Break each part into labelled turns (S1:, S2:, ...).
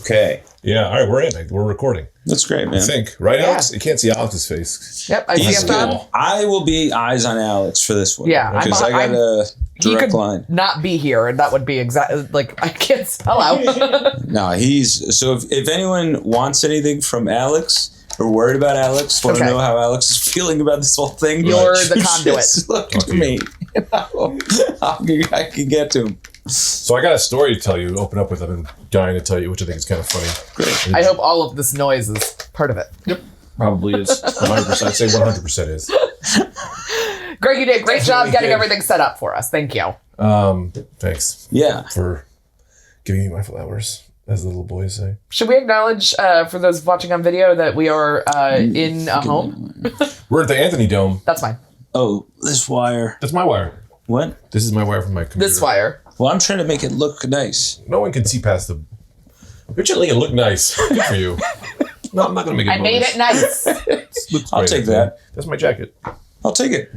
S1: Okay.
S2: Yeah, all right, we're in. We're recording.
S1: That's great, man.
S2: I think. Right, Alex? You can't see Alex's face.
S3: Yep, I see
S1: He's
S3: him done.
S1: good. I will be eyes on Alex for this one.
S3: Yeah,
S1: because I got a
S3: He
S1: direct
S3: could
S1: line.
S3: not be here, and that would be exactly like I can't spell out.
S1: No, he's so. If anyone wants anything from Alex or worried about Alex, want to know how Alex is feeling about this whole thing,
S3: You're the conduit.
S1: just look to me. I can get to him.
S2: So I got a story to tell you. Open up with. I've been dying to tell you, which I think is kind of funny.
S1: Great.
S3: I hope all of this noise is part of it.
S2: Yep, probably is. 100%. I'd say 100% is.
S3: Greg, you did a great job getting everything set up for us. Thank you.
S2: Thanks.
S1: Yeah.
S2: For giving me my flowers, as the little boys say.
S3: Should we acknowledge, for those watching on video, that we are in a home?
S2: We're at the Anthony Dome.
S3: That's mine.
S1: Oh, this wire.
S2: That's my wire.
S1: What?
S2: This is my wire from my computer.
S3: This wire.
S1: Well, I'm trying to make it look nice.
S2: No one can see past the... You're trying to look nice. Good for you. No, I'm not going to make it
S3: I made it nice.
S1: I'll take that.
S2: That's my jacket.
S1: I'll take it.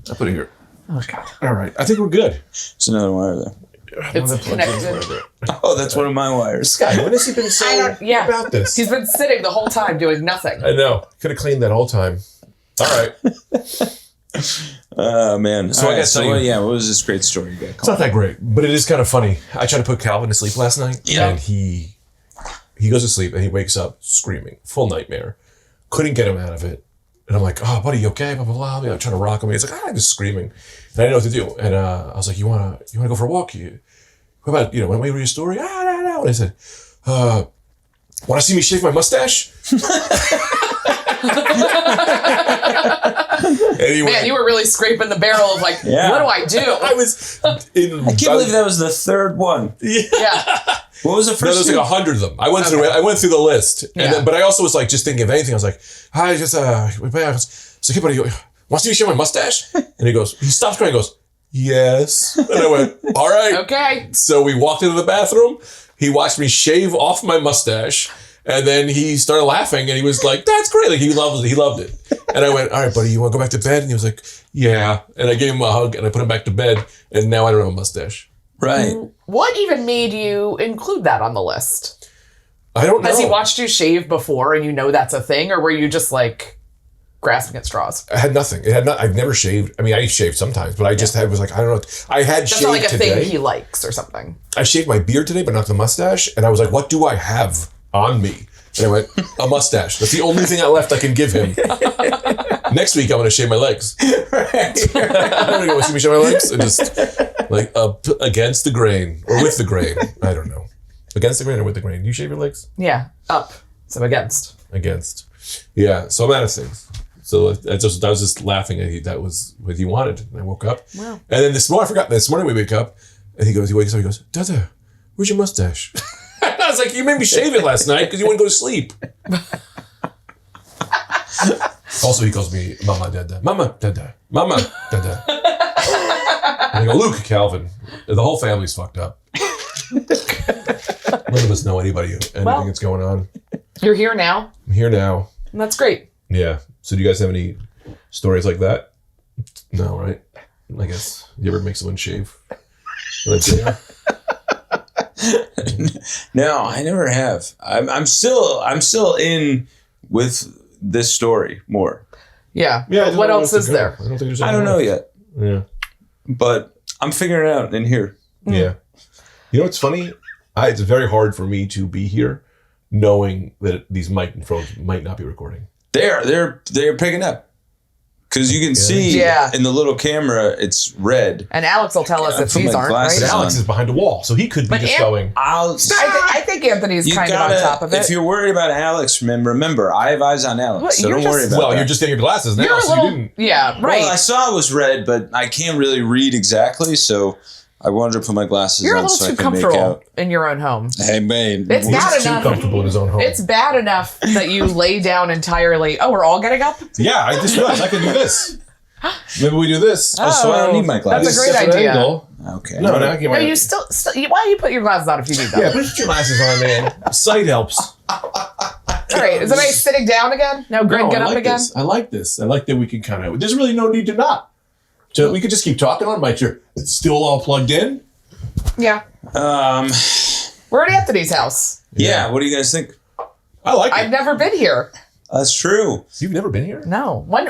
S2: I'll put it here.
S3: Oh, God.
S2: All right. I think we're good.
S1: There's another wire there.
S3: It's connected.
S1: Oh, that's one of my wires.
S2: Guy, when has he been saying about this?
S3: He's been sitting the whole time doing nothing.
S2: I know. Could have cleaned that whole time. All right.
S1: Oh, man.
S2: So I guess
S1: what was this great story you got?
S2: It's not that great, but it is kind of funny. I tried to put Calvin to sleep last night, and he goes to sleep, and he wakes up screaming, full nightmare. Couldn't get him out of it. And I'm like, oh, buddy, you okay? Blah, blah, blah. I'm trying to rock him. He's like, just screaming. And I didn't know what to do. And I was like, you wanna go for a walk? What about, want me to read a story? No. And I said, want to see me shave my mustache? Anyway,
S3: Man, you were really scraping the barrel of like, what do I do?
S2: I
S1: can't believe that was the third one.
S3: Yeah.
S1: What was the first?
S2: No, there's like 100 of them. I went through the list, but I also was like just thinking of anything. I was like, "Hi, just so hey, buddy, want to see me shave my mustache?" And he stops crying. He goes, "Yes," and I went, "All right,
S3: okay."
S2: So we walked into the bathroom. He watched me shave off my mustache, and then he started laughing, and he was like, "That's great!" Like he loved it. And I went, "All right, buddy, you want to go back to bed?" And he was like, "Yeah." And I gave him a hug, and I put him back to bed, and now I don't have a mustache.
S1: Right.
S3: What even made you include that on the list?
S2: I don't know.
S3: Has he watched you shave before and you know that's a thing? Or were you just like grasping at straws?
S2: I had nothing. I've never shaved. I mean, I shaved sometimes, but I just was like, I don't know. I had
S3: that's
S2: shaved
S3: not like a
S2: today.
S3: thing he likes or something.
S2: I shaved my beard today, but not the mustache. And I was like, what do I have on me? And I went, a mustache. That's the only thing I left I can give him. Next week, I'm going to shave my legs.
S1: Right.
S2: I'm going to go see me shave my legs and just like up against the grain or with the grain. I don't know. Against the grain or with the grain? Do you shave your legs?
S3: Yeah. Up. So against.
S2: Against. Yeah. So I'm out of things. So I was just laughing at that was what he wanted. And I woke up.
S3: Wow.
S2: And then this morning we wake up and he wakes up, he goes, Dada, where's your mustache? I was like, you made me shave it last night because you wouldn't go to sleep. Also, he calls me Mama Dada. Mama Dada. Mama Dada. And I go, Luke, Calvin. The whole family's fucked up. None of us know anything that's going on.
S3: You're here now.
S2: I'm here now.
S3: And that's great.
S2: Yeah. So do you guys have any stories like that? No, right? I guess. You ever make someone shave?
S1: No, I never have. I'm still in with this story more.
S3: Yeah.
S2: Yeah.
S3: What else is there?
S2: I
S1: don't know yet.
S2: Yeah.
S1: But I'm figuring it out in here.
S2: Yeah. You know what's funny? It's very hard for me to be here knowing that these microphones might not be recording.
S1: They're picking up. Because you can see in the little camera, it's red.
S3: And Alex will tell us if these aren't, right?
S2: But Alex is behind a wall, so he could be going.
S3: I think Anthony's kind of on top of it.
S1: If you're worried about Alex, remember, I have eyes on Alex, so don't worry about that.
S2: Well, you're just getting your glasses now, so you didn't.
S3: Yeah, right.
S1: Well, I saw it was red, but I can't really read exactly, so I wanted to put my glasses on so I can make out. You're a little too comfortable
S3: in your own home.
S1: Hey, babe.
S3: It's bad enough.
S2: Too comfortable in his own home.
S3: It's bad enough that you lay down entirely. Oh, we're all getting up?
S2: Yeah, I just realized I can do this. Maybe we do this.
S1: So I don't need my glasses.
S3: That's a great idea.
S1: Okay.
S2: No, I can't.
S3: No, you still. Why do you put your glasses on if you need them?
S2: Yeah, put your glasses on, man. Sight helps.
S3: Great. Is anybody sitting down again? No, Greg, get up again?
S2: I like this. I like that we can kind of. There's really no need to not. So we could just keep talking on my chair. It's still all plugged in.
S3: Yeah. We're at Anthony's house.
S1: Yeah. What do you guys think?
S2: I like
S3: I've
S2: it.
S3: never been here.
S1: That's true.
S2: You've never been here?
S3: No. When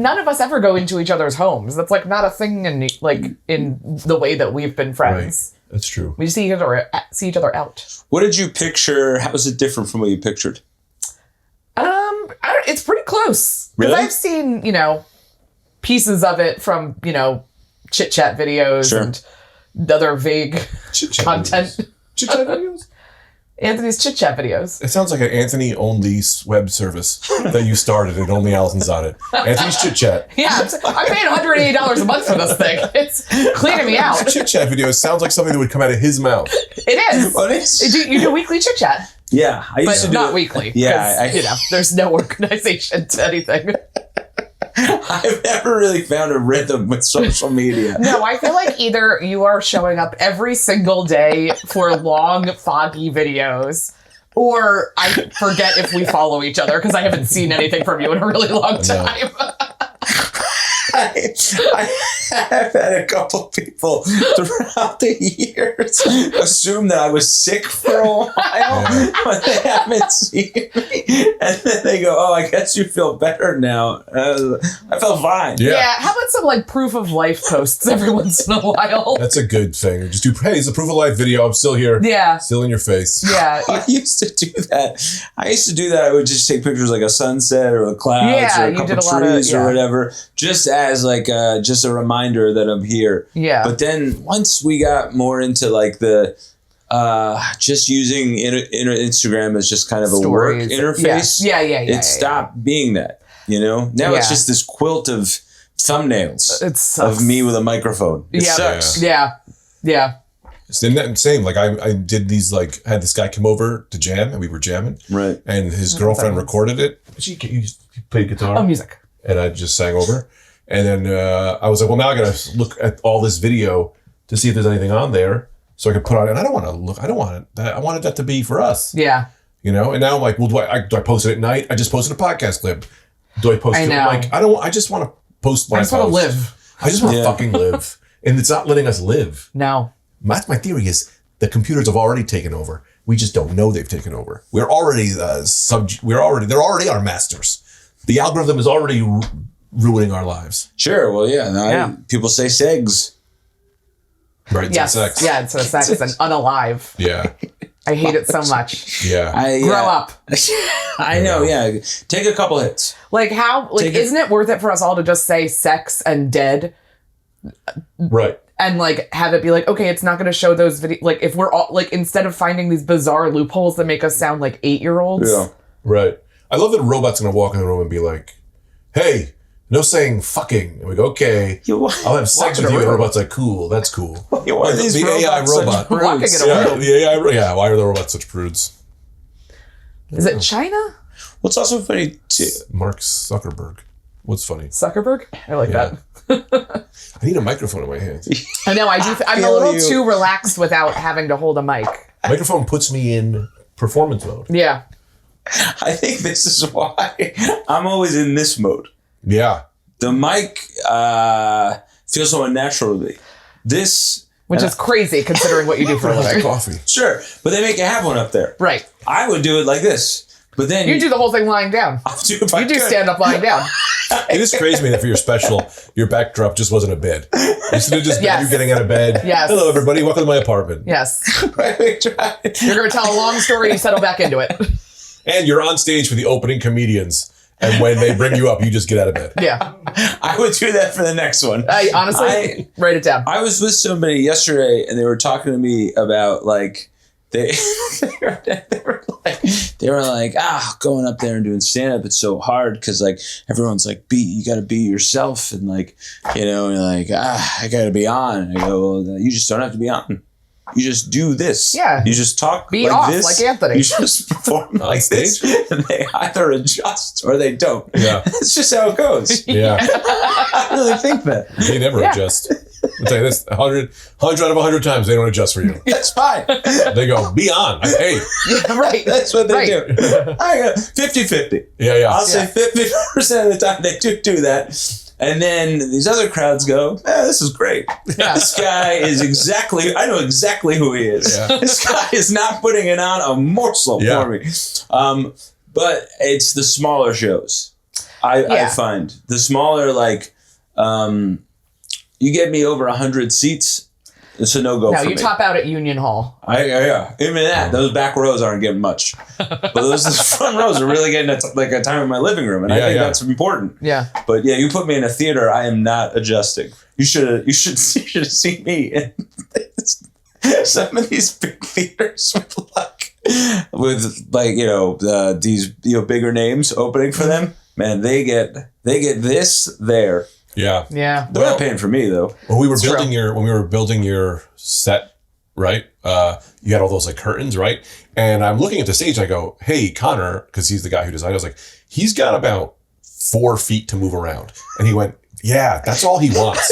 S3: none of us ever go into each other's homes. That's like not a thing in the way that we've been friends.
S2: Right. That's true.
S3: We see each other out.
S1: What did you picture? How was it different from what you pictured?
S3: It's pretty close. Because
S1: Really?
S3: I've seen, pieces of it from, chit chat videos and other vague
S2: Chit-chat
S3: content.
S2: videos. Chit-chat videos?
S3: Anthony's chit chat videos.
S2: It sounds like an Anthony only web service that you started and only Alison's on it. Anthony's Chit Chat.
S3: Yeah, I'm paying $180 a month for this thing. It's cleaning me out.
S2: Chit Chat videos sounds like something that would come out of his mouth.
S3: It is.
S1: What is?
S3: You do weekly chit chat,
S1: Yeah, I used
S3: but
S1: to do
S3: not
S1: it.
S3: weekly.
S1: Yeah,
S3: 'cause, there's no organization to anything.
S1: I've never really found a rhythm with social media.
S3: No, I feel like either you are showing up every single day for long, foggy videos, or I forget if we follow each other because I haven't seen anything from you in a really long time.
S1: I have had a couple people throughout the years assume that I was sick for a while, but they haven't seen me. And then they go, "Oh, I guess you feel better now." I felt fine.
S2: Yeah.
S3: How about some proof of life posts every once in a while?
S2: That's a good thing. Just do, hey, it's a proof of life video. I'm still here.
S3: Yeah.
S2: Still in your face.
S3: Yeah.
S1: I used to do that. I would just take pictures like a sunset or the clouds or a
S3: you
S1: couple
S3: did a lot
S1: trees
S3: of,
S1: or whatever, just as just a reminder that I'm here.
S3: Yeah.
S1: But then once we got more into the just using Instagram as just kind of a
S3: Stories.
S1: work interface.
S3: Yeah.
S1: It stopped being that. Now it's just this quilt of thumbnails
S3: It sucks.
S1: of me with a microphone. It sucks.
S3: Yeah.
S2: Same. Like I did these, had this guy come over to jam and we were jamming.
S1: Right.
S2: And his girlfriend recorded it. She played guitar.
S3: Oh, music.
S2: And I just sang over. And then I was like, well, now I got to look at all this video to see if there's anything on there so I could put on it. And I don't want to look. I don't want that. I wanted that to be for us.
S3: Yeah.
S2: And now I'm like, well, do I post it at night? I just posted a podcast clip. Do I post it? I'm like, I just want to post my
S3: I just want to live.
S2: I just want to fucking live. And it's not letting us live.
S3: No.
S2: That's my theory is the computers have already taken over. We just don't know they've taken over. We're already they're already our masters. The algorithm is already ruining our lives.
S1: Sure. Well, yeah. People say segs.
S2: Right.
S3: Yes.
S2: Sex.
S3: Yeah, it's a sex and unalive.
S2: Yeah.
S3: I hate it so much.
S2: Yeah.
S3: Grow up.
S1: I know. Yeah. Take a couple hits.
S3: Isn't it worth it for us all to just say sex and dead?
S2: Right.
S3: And have it be okay, it's not going to show those videos. If we're all instead of finding these bizarre loopholes that make us sound like 8-year-olds.
S1: Yeah.
S2: Right. I love that a robot's going to walk in the room and be like, hey, no saying fucking. And we go, okay, I'll have sex with you. And the robot's like, cool, that's cool.
S1: Why are these
S2: the AI
S1: robots such
S2: robot.
S1: prudes?
S3: Walking in a room.
S2: The AI, why are the robots such prudes?
S3: Is it China?
S1: What's also funny too.
S2: Mark Zuckerberg. What's funny?
S3: Zuckerberg? I like
S2: Yeah.
S3: that.
S2: I need a microphone in my hands.
S3: I know, I'm a
S1: feel
S3: little
S1: you.
S3: too relaxed without having to hold a mic.
S2: Microphone puts me in performance mode.
S3: Yeah.
S1: I think this is why I'm always in this mode.
S2: Yeah.
S1: The mic feels so unnatural to me.
S3: Which is crazy considering what you do for a living.
S2: Coffee.
S1: Sure, but they make you have one up there.
S3: Right.
S1: I would do it like this, but then
S3: You do the whole thing lying down.
S1: I'll do it if I
S3: You do
S1: could.
S3: stand up lying down.
S2: It is crazy to me that for your special, your backdrop just wasn't a bed. Instead of just
S3: Yes.
S2: you getting out of bed.
S3: Yes.
S2: Hello, everybody. Welcome to my apartment.
S3: Yes.
S1: We tried.
S3: You're going to tell a long story, you settle back into it.
S2: And you're on stage for the opening comedians. And when they bring you up, you just get out of bed.
S3: Yeah.
S1: I would do that for the next one.
S3: I honestly, write it down.
S1: I was with somebody yesterday, and they were talking to me about they were like, going up there and doing stand up, it's so hard because everyone's like, you got to be yourself, and and you're like, I got to be on. And I go, well, you just don't have to be on. You just do this.
S3: Yeah.
S1: You just talk
S3: Be
S1: like
S3: off
S1: this.
S3: like Anthony.
S1: You just perform like this, and they either adjust or they don't.
S2: Yeah.
S1: That's just how it goes.
S2: Yeah.
S1: I really think that.
S2: They never adjust. I'll tell you this, 100 out of 100 times, they don't adjust for you.
S1: That's fine.
S2: They go, be on. Hey.
S3: Yeah, right.
S1: That's what they
S3: Right.
S1: do. I go 50-50.
S2: Yeah.
S1: I'll say 50% of the time they do that. And then these other crowds go, this is great.
S3: Yeah.
S1: This guy is I know exactly who he is.
S2: Yeah.
S1: This guy is not putting it on a morsel for me. But it's the smaller shows. I find the smaller, like, you get me over 100 seats, it's a no-go for me.
S3: No, you top out at Union Hall.
S1: Yeah. Even that, those back rows aren't getting much. But those front rows are really getting a time in my living room. And I think that's important.
S3: Yeah.
S1: But yeah, you put me in a theater, I am not adjusting. You should have seen me in some of these big theaters with these bigger names opening for them. Man, they get this there.
S2: Yeah.
S3: Yeah.
S1: They're not paying for me though.
S2: When we were building your set, right? You had all those like curtains, right? And I'm looking at the stage. I go, "Hey, Connor," because he's the guy who designed. I was like, "He's got about 4 feet to move around," and he went, "Yeah, that's all he wants."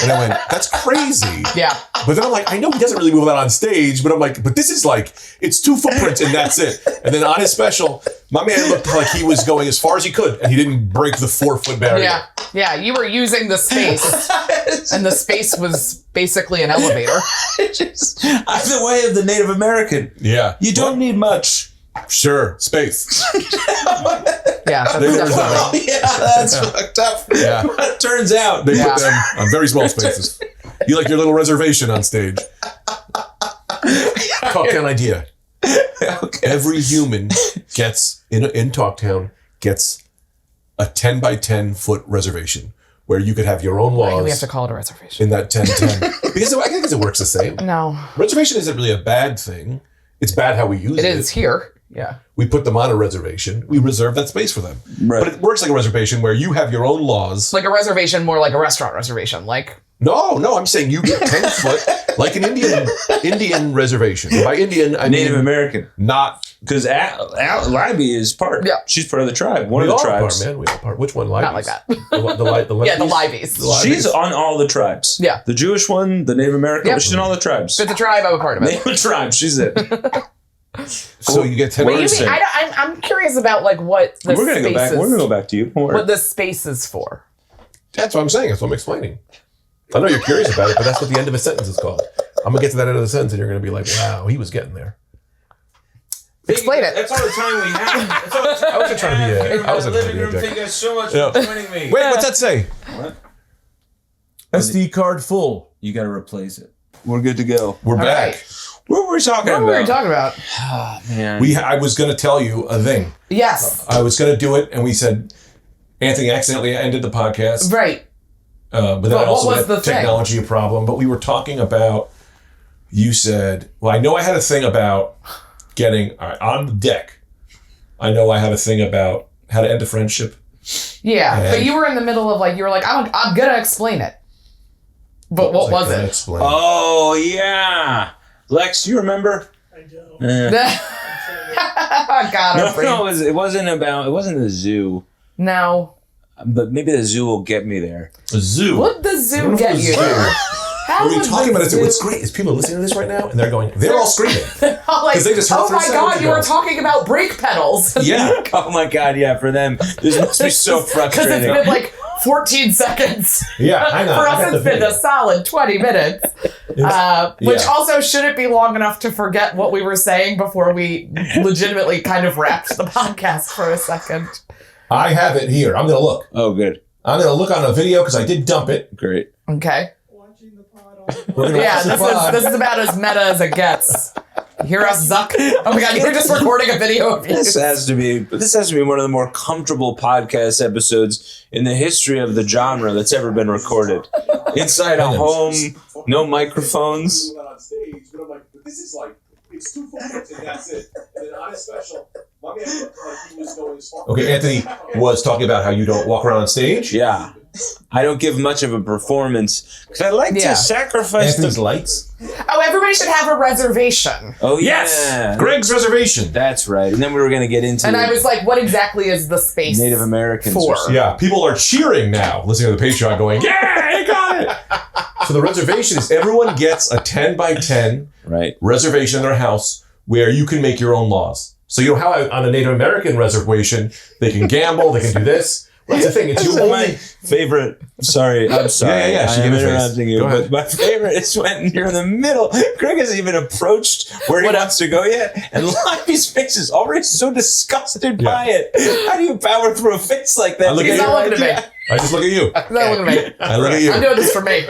S2: And I went, "That's crazy."
S3: Yeah.
S2: But then I'm like, I know he doesn't really move that on stage, but I'm like, but this is like, it's 2 footprints and that's it. And then on his special, my man looked like he was going as far as he could and he didn't break the 4-foot barrier.
S3: Yeah. Yeah. You were using the space and the space was basically an elevator.
S1: I'm the way of the Native American.
S2: Yeah.
S1: You don't need much.
S2: Sure. Space.
S3: Yeah.
S1: That's fucked up.
S2: Yeah.
S1: It turns out.
S2: They put them on very small spaces. You like your little reservation on stage. Talktown idea. Okay. Every human gets, in Talktown, gets a 10 by 10 foot reservation where you could have your own laws.
S3: Why do we have to call it a reservation?
S2: In that 10-10. Because I think it works the same.
S3: No.
S2: Reservation isn't really a bad thing. It's bad how we use it.
S3: It is here. Yeah.
S2: We put them on a reservation. We reserve that space for them.
S1: Right.
S2: But it works like a reservation where you have your own laws.
S3: Like a reservation, more like a restaurant reservation. Like.
S2: No, I'm saying you get 10 foot, like an Indian reservation. By Indian, I mean
S1: Native American.
S2: Not.
S1: Because Leiby is part.
S3: Yeah.
S1: She's part of the tribe. One of the tribes.
S2: Part, man. We all part. Which one? Leiby's?
S3: Not like that.
S2: Yeah,
S3: the Leibys.
S1: She's on all the tribes.
S3: Yeah.
S1: The Jewish one, the Native American,
S3: Yep.
S1: she's in all the tribes.
S3: If it's a tribe, I'm a part of it.
S1: Name a tribe, she's it.
S2: So you get 10
S3: What do you mean? I'm curious about like what the
S1: We're gonna go back to you. Don't worry.
S3: What the space is for.
S2: That's what I'm saying. That's what I'm explaining. I know you're curious about it, but that's what the end of a sentence is called. I'm going to get to that end of the sentence and you're going to be like, wow, he was getting there.
S3: Explain it.
S1: That's all the time we have. That's all the time
S2: I wasn't trying to be a... I wasn't trying to be a dick.
S1: Thank you guys so much
S2: Yeah.
S1: for joining me.
S2: Wait, what's that say?
S1: What?
S2: SD card full.
S1: You got to replace it. We're good to go.
S2: We're back.
S3: Right.
S1: What were we talking about?
S3: What were we talking about?
S1: Oh, man.
S2: I was going to tell you a thing.
S3: Yes.
S2: I was going to do it, and we said Anthony accidentally ended the podcast.
S3: Right.
S2: But then
S3: But
S2: also
S3: what was
S2: that
S3: the thing?
S2: technology a problem. But we were talking about, you said, well, I know I had a thing about getting on the deck. I know I had a thing about how to end a friendship.
S3: Yeah.
S2: And-
S3: But you were in the middle of like, you were like, I'm going to explain it. But what was it?
S2: Explain?
S1: Oh, yeah. Lex, you remember?
S4: I do.
S3: God,
S1: No, it wasn't the zoo.
S3: No.
S1: But maybe the zoo will get me there.
S2: A zoo.
S3: What did the zoo
S2: What
S3: get
S2: was
S3: you?
S2: there?
S3: How
S2: What are you
S3: was
S2: talking
S3: the
S2: about?
S3: zoo-
S2: What's great is people are listening to this right now and they're all screaming.
S3: like,
S2: they just heard
S3: oh
S2: the first
S3: my God,
S2: sentence
S3: you were
S2: ago.
S3: talking about brake pedals.
S1: Yeah. Oh my God. Yeah. For them, this must be so
S3: Because
S1: frustrating.
S3: it's been like 14 seconds.
S2: Yeah, I know.
S3: For
S2: I got
S3: us,
S2: the
S3: it's been
S2: video.
S3: a solid 20 minutes. Which
S2: Yeah.
S3: also shouldn't be long enough to forget what we were saying before we legitimately kind of wrapped the podcast for a second.
S2: I have it here. I'm going to look.
S1: Oh, good.
S2: I'm going to look on a video because I did dump it.
S1: Great.
S3: Okay.
S4: Watching the pod on
S2: We're gonna
S3: Yeah,
S2: watch the pod.
S3: this is about as meta as it gets. You hear us zuck? Oh my God, you're just recording a video of you.
S1: This has to be one of the more comfortable podcast episodes in the history of the genre that's ever been recorded. Inside a home, no microphones.
S2: On stage, but I'm like, but this is like, it's 2 minutes and that's it. And then on a special, my man looked like he was going as far. Okay, Anthony was talking about how you don't walk around on stage.
S1: Yeah. I don't give much of a performance because I like
S3: Yeah.
S1: to sacrifice
S2: Anthony's
S1: the...
S2: lights.
S3: Oh, everybody should have a reservation.
S1: Oh,
S2: Yes,
S1: yeah.
S2: Greg's reservation.
S1: That's right. And then we were going to get into
S3: And I was like, what exactly is the space
S1: Native Americans.
S3: for?
S1: or something.
S2: Yeah, people are cheering now, listening to the Patreon, going, "Yeah, I got it!" So the reservation is everyone gets a 10 by 10
S1: Right.
S2: reservation in their house where you can make your own laws. So you know how on a Native American reservation they can gamble, they can do this. That's the thing. It's
S4: This
S2: your
S4: is
S2: only...
S4: my favorite. Sorry, I'm sorry.
S2: Yeah. She
S4: I am
S2: gave a face.
S4: interrupting you.
S2: Go ahead.
S4: But my favorite is when you're in the middle. Greg hasn't even approached where he wants to go yet, and Leiby's face is already so disgusted by it. How do you power through a face like that?
S2: I look
S3: He's
S2: at
S3: not
S2: you.
S3: looking at me.
S2: I just look at you.
S3: He's not looking at me.
S2: I look at you.
S3: I'm doing this for me.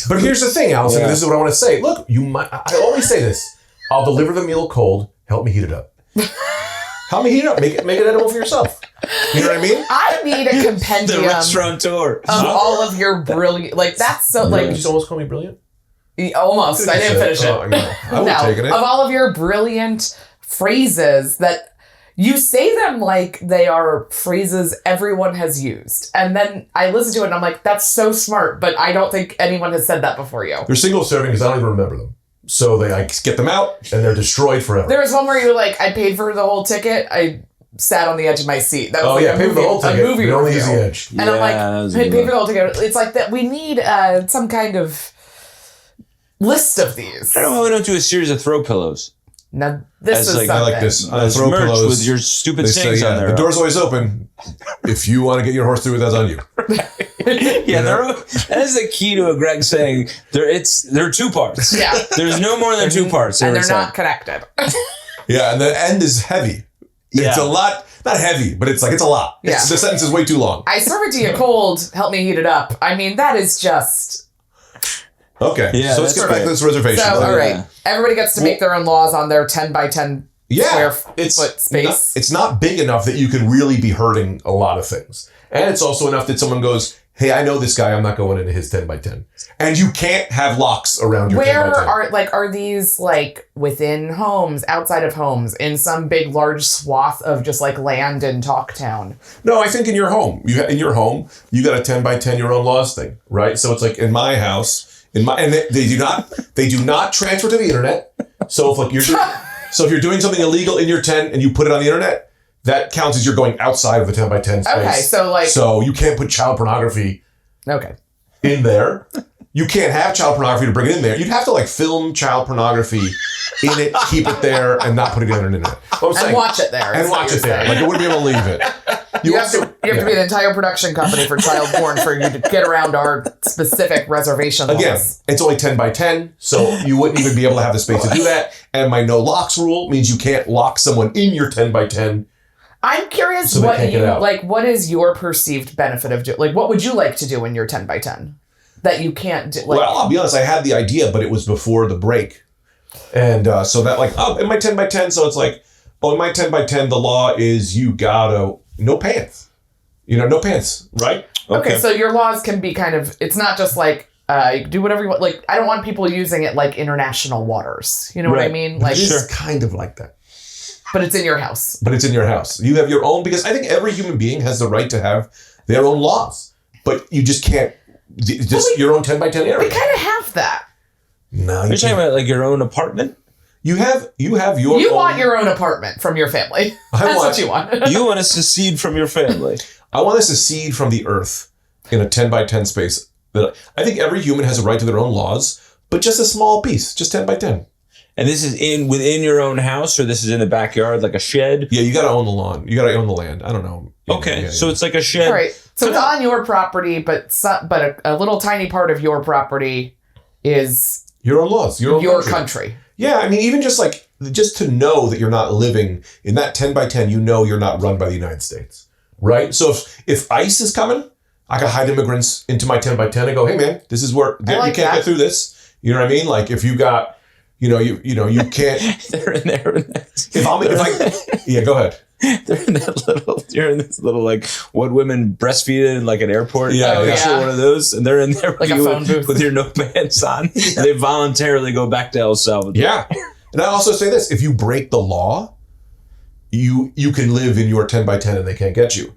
S2: But here's the thing, Alison.
S4: Yeah.
S2: This is what I want to say. Look, I always say this. I'll deliver the meal cold. Help me heat it up. Help me heat it up. Make it edible for yourself. You know what I mean?
S3: I need a
S4: The
S3: compendium
S4: restaurateur.
S3: of all of your brilliant, like that's so
S2: Did you
S3: like
S2: just almost call me brilliant?
S3: almost. I didn't finish it.
S2: Oh, no. I would
S3: No,
S2: have taken it.
S3: of all of your brilliant phrases that you say them like they are phrases everyone has used. And then I listen to it and I'm like, that's so smart, but I don't think anyone has said that before you.
S2: They're single serving because I don't even remember them. So I get them out and they're destroyed forever.
S3: There was one where you were like, I paid for the whole ticket. I sat on the edge of my seat. That was
S2: paid for the whole ticket.
S3: a movie
S2: We only
S3: review.
S2: use the edge.
S3: And I'm like,
S4: that was a
S3: paid
S4: good
S3: for the whole ticket. It's like that. We need some kind of list of these.
S4: I don't know why we don't do a series of throw pillows.
S3: Now, this
S4: As
S3: is
S4: like-
S3: something.
S2: I like this.
S4: As
S2: Throw
S4: merch
S2: pillows.
S4: with your stupid
S2: They say,
S4: sayings on there.
S2: the door's always open. If you want to get your horse through it, that's on you.
S4: Yeah, that is the key to a Greg saying. There are two parts.
S3: Yeah.
S4: There's no more than two parts.
S3: And
S4: every
S3: they're
S4: time.
S3: not connected.
S2: Yeah, and the end is heavy. It's
S4: Yeah.
S2: a lot, not heavy, but it's a lot.
S3: Yeah.
S2: The sentence is way too long.
S3: I serve it to you cold. Help me heat it up. I mean, that is just...
S2: Okay,
S4: Yeah,
S2: so let's
S4: that's
S2: get back to
S4: great.
S2: this reservation.
S3: So, all right.
S4: Yeah.
S3: Everybody gets to make their own laws on their 10 by 10 square foot space.
S2: It's not big enough that you can really be hurting a lot of things. And it's also enough that someone goes, hey, I know this guy, I'm not going into his 10 by 10. And you can't have locks around your 10
S3: Where
S2: by 10.
S3: are these like within homes, outside of homes, in some big large swath of just like land in Talktown?
S2: No, I think in your home. In your home, you got a 10 by 10 your own laws thing, right? So it's like in my house, and they do not transfer to the internet. So if you're doing something illegal in your 10 and you put it on the internet, that counts as you're going outside of the 10 by 10 space.
S3: Okay,
S2: so you can't put child pornography
S3: Okay.
S2: in there. You can't have child pornography to bring it in there. You'd have to like film child pornography in it, keep it there, and not put it on the internet.
S3: And watch it there.
S2: And
S3: is what
S2: watch
S3: you're
S2: it there.
S3: saying.
S2: Like you wouldn't be able to leave it.
S3: You have to be an entire production company for child porn for you to get around our specific reservation laws.
S2: Again, it's only 10 by 10, so you wouldn't even be able to have the space to do that. And my no locks rule means you can't lock someone in your 10 by 10.
S3: I'm curious
S2: So they can't get out.
S3: what is your perceived benefit of what would you like to do in your 10 by 10 that you can't do? Like,
S2: Well, I'll be honest, I had the idea, but it was before the break. And so that in my 10 by 10, so it's like, in my 10 by 10, the law is you gotta, no pants. No pants, right?
S3: okay, so your laws can be kind of, it's not just like, you do whatever you want. Like, I don't want people using it like international waters. You know what I
S4: Right.
S3: mean? Like,
S2: It's kind of like that.
S3: but it's in your house.
S2: But it's in your house. You have your own, because I think every human being has the right to have their own laws. But you just can't, your own 10 by 10
S3: We
S2: area.
S3: kind of have that.
S2: No,
S4: You're talking about like your own apartment?
S2: You have your
S3: You
S2: own,
S3: want your own apartment from your family. That's what you want.
S4: You want to secede from your family.
S2: I want us to seed from the earth in a 10 by 10 space. That I think every human has a right to their own laws, but just a small piece, just 10 by 10.
S4: And this is within your own house, or this is in the backyard, like a shed?
S2: Yeah, you got to own the lawn. You got to own the land. I don't know.
S4: Okay,
S2: Yeah,
S4: so
S2: yeah.
S4: it's like a shed.
S3: All right. So it's on your property, but a little tiny part of your property is
S2: Your own laws. Your own
S3: country.
S2: Yeah, I mean, even just to know that you're not living in that 10 by 10, you're not run by the United States, right? So if ICE is coming, I can hide immigrants into my 10 by 10 and go, hey man, this is where you can't get through this. You know what I mean? Like if you got, you can't.
S4: They're in there.
S2: Yeah, go ahead.
S4: You're in this little like what women breastfeed in like an airport.
S2: Yeah,
S3: Oh,
S4: Picture
S3: yeah.
S4: one of those, and they're in there
S3: Like a phone booth.
S4: with your no pants on. And they voluntarily go back to El Salvador.
S2: Yeah. And I also say this, if you break the law, you can live in your 10 by 10 and they can't get you.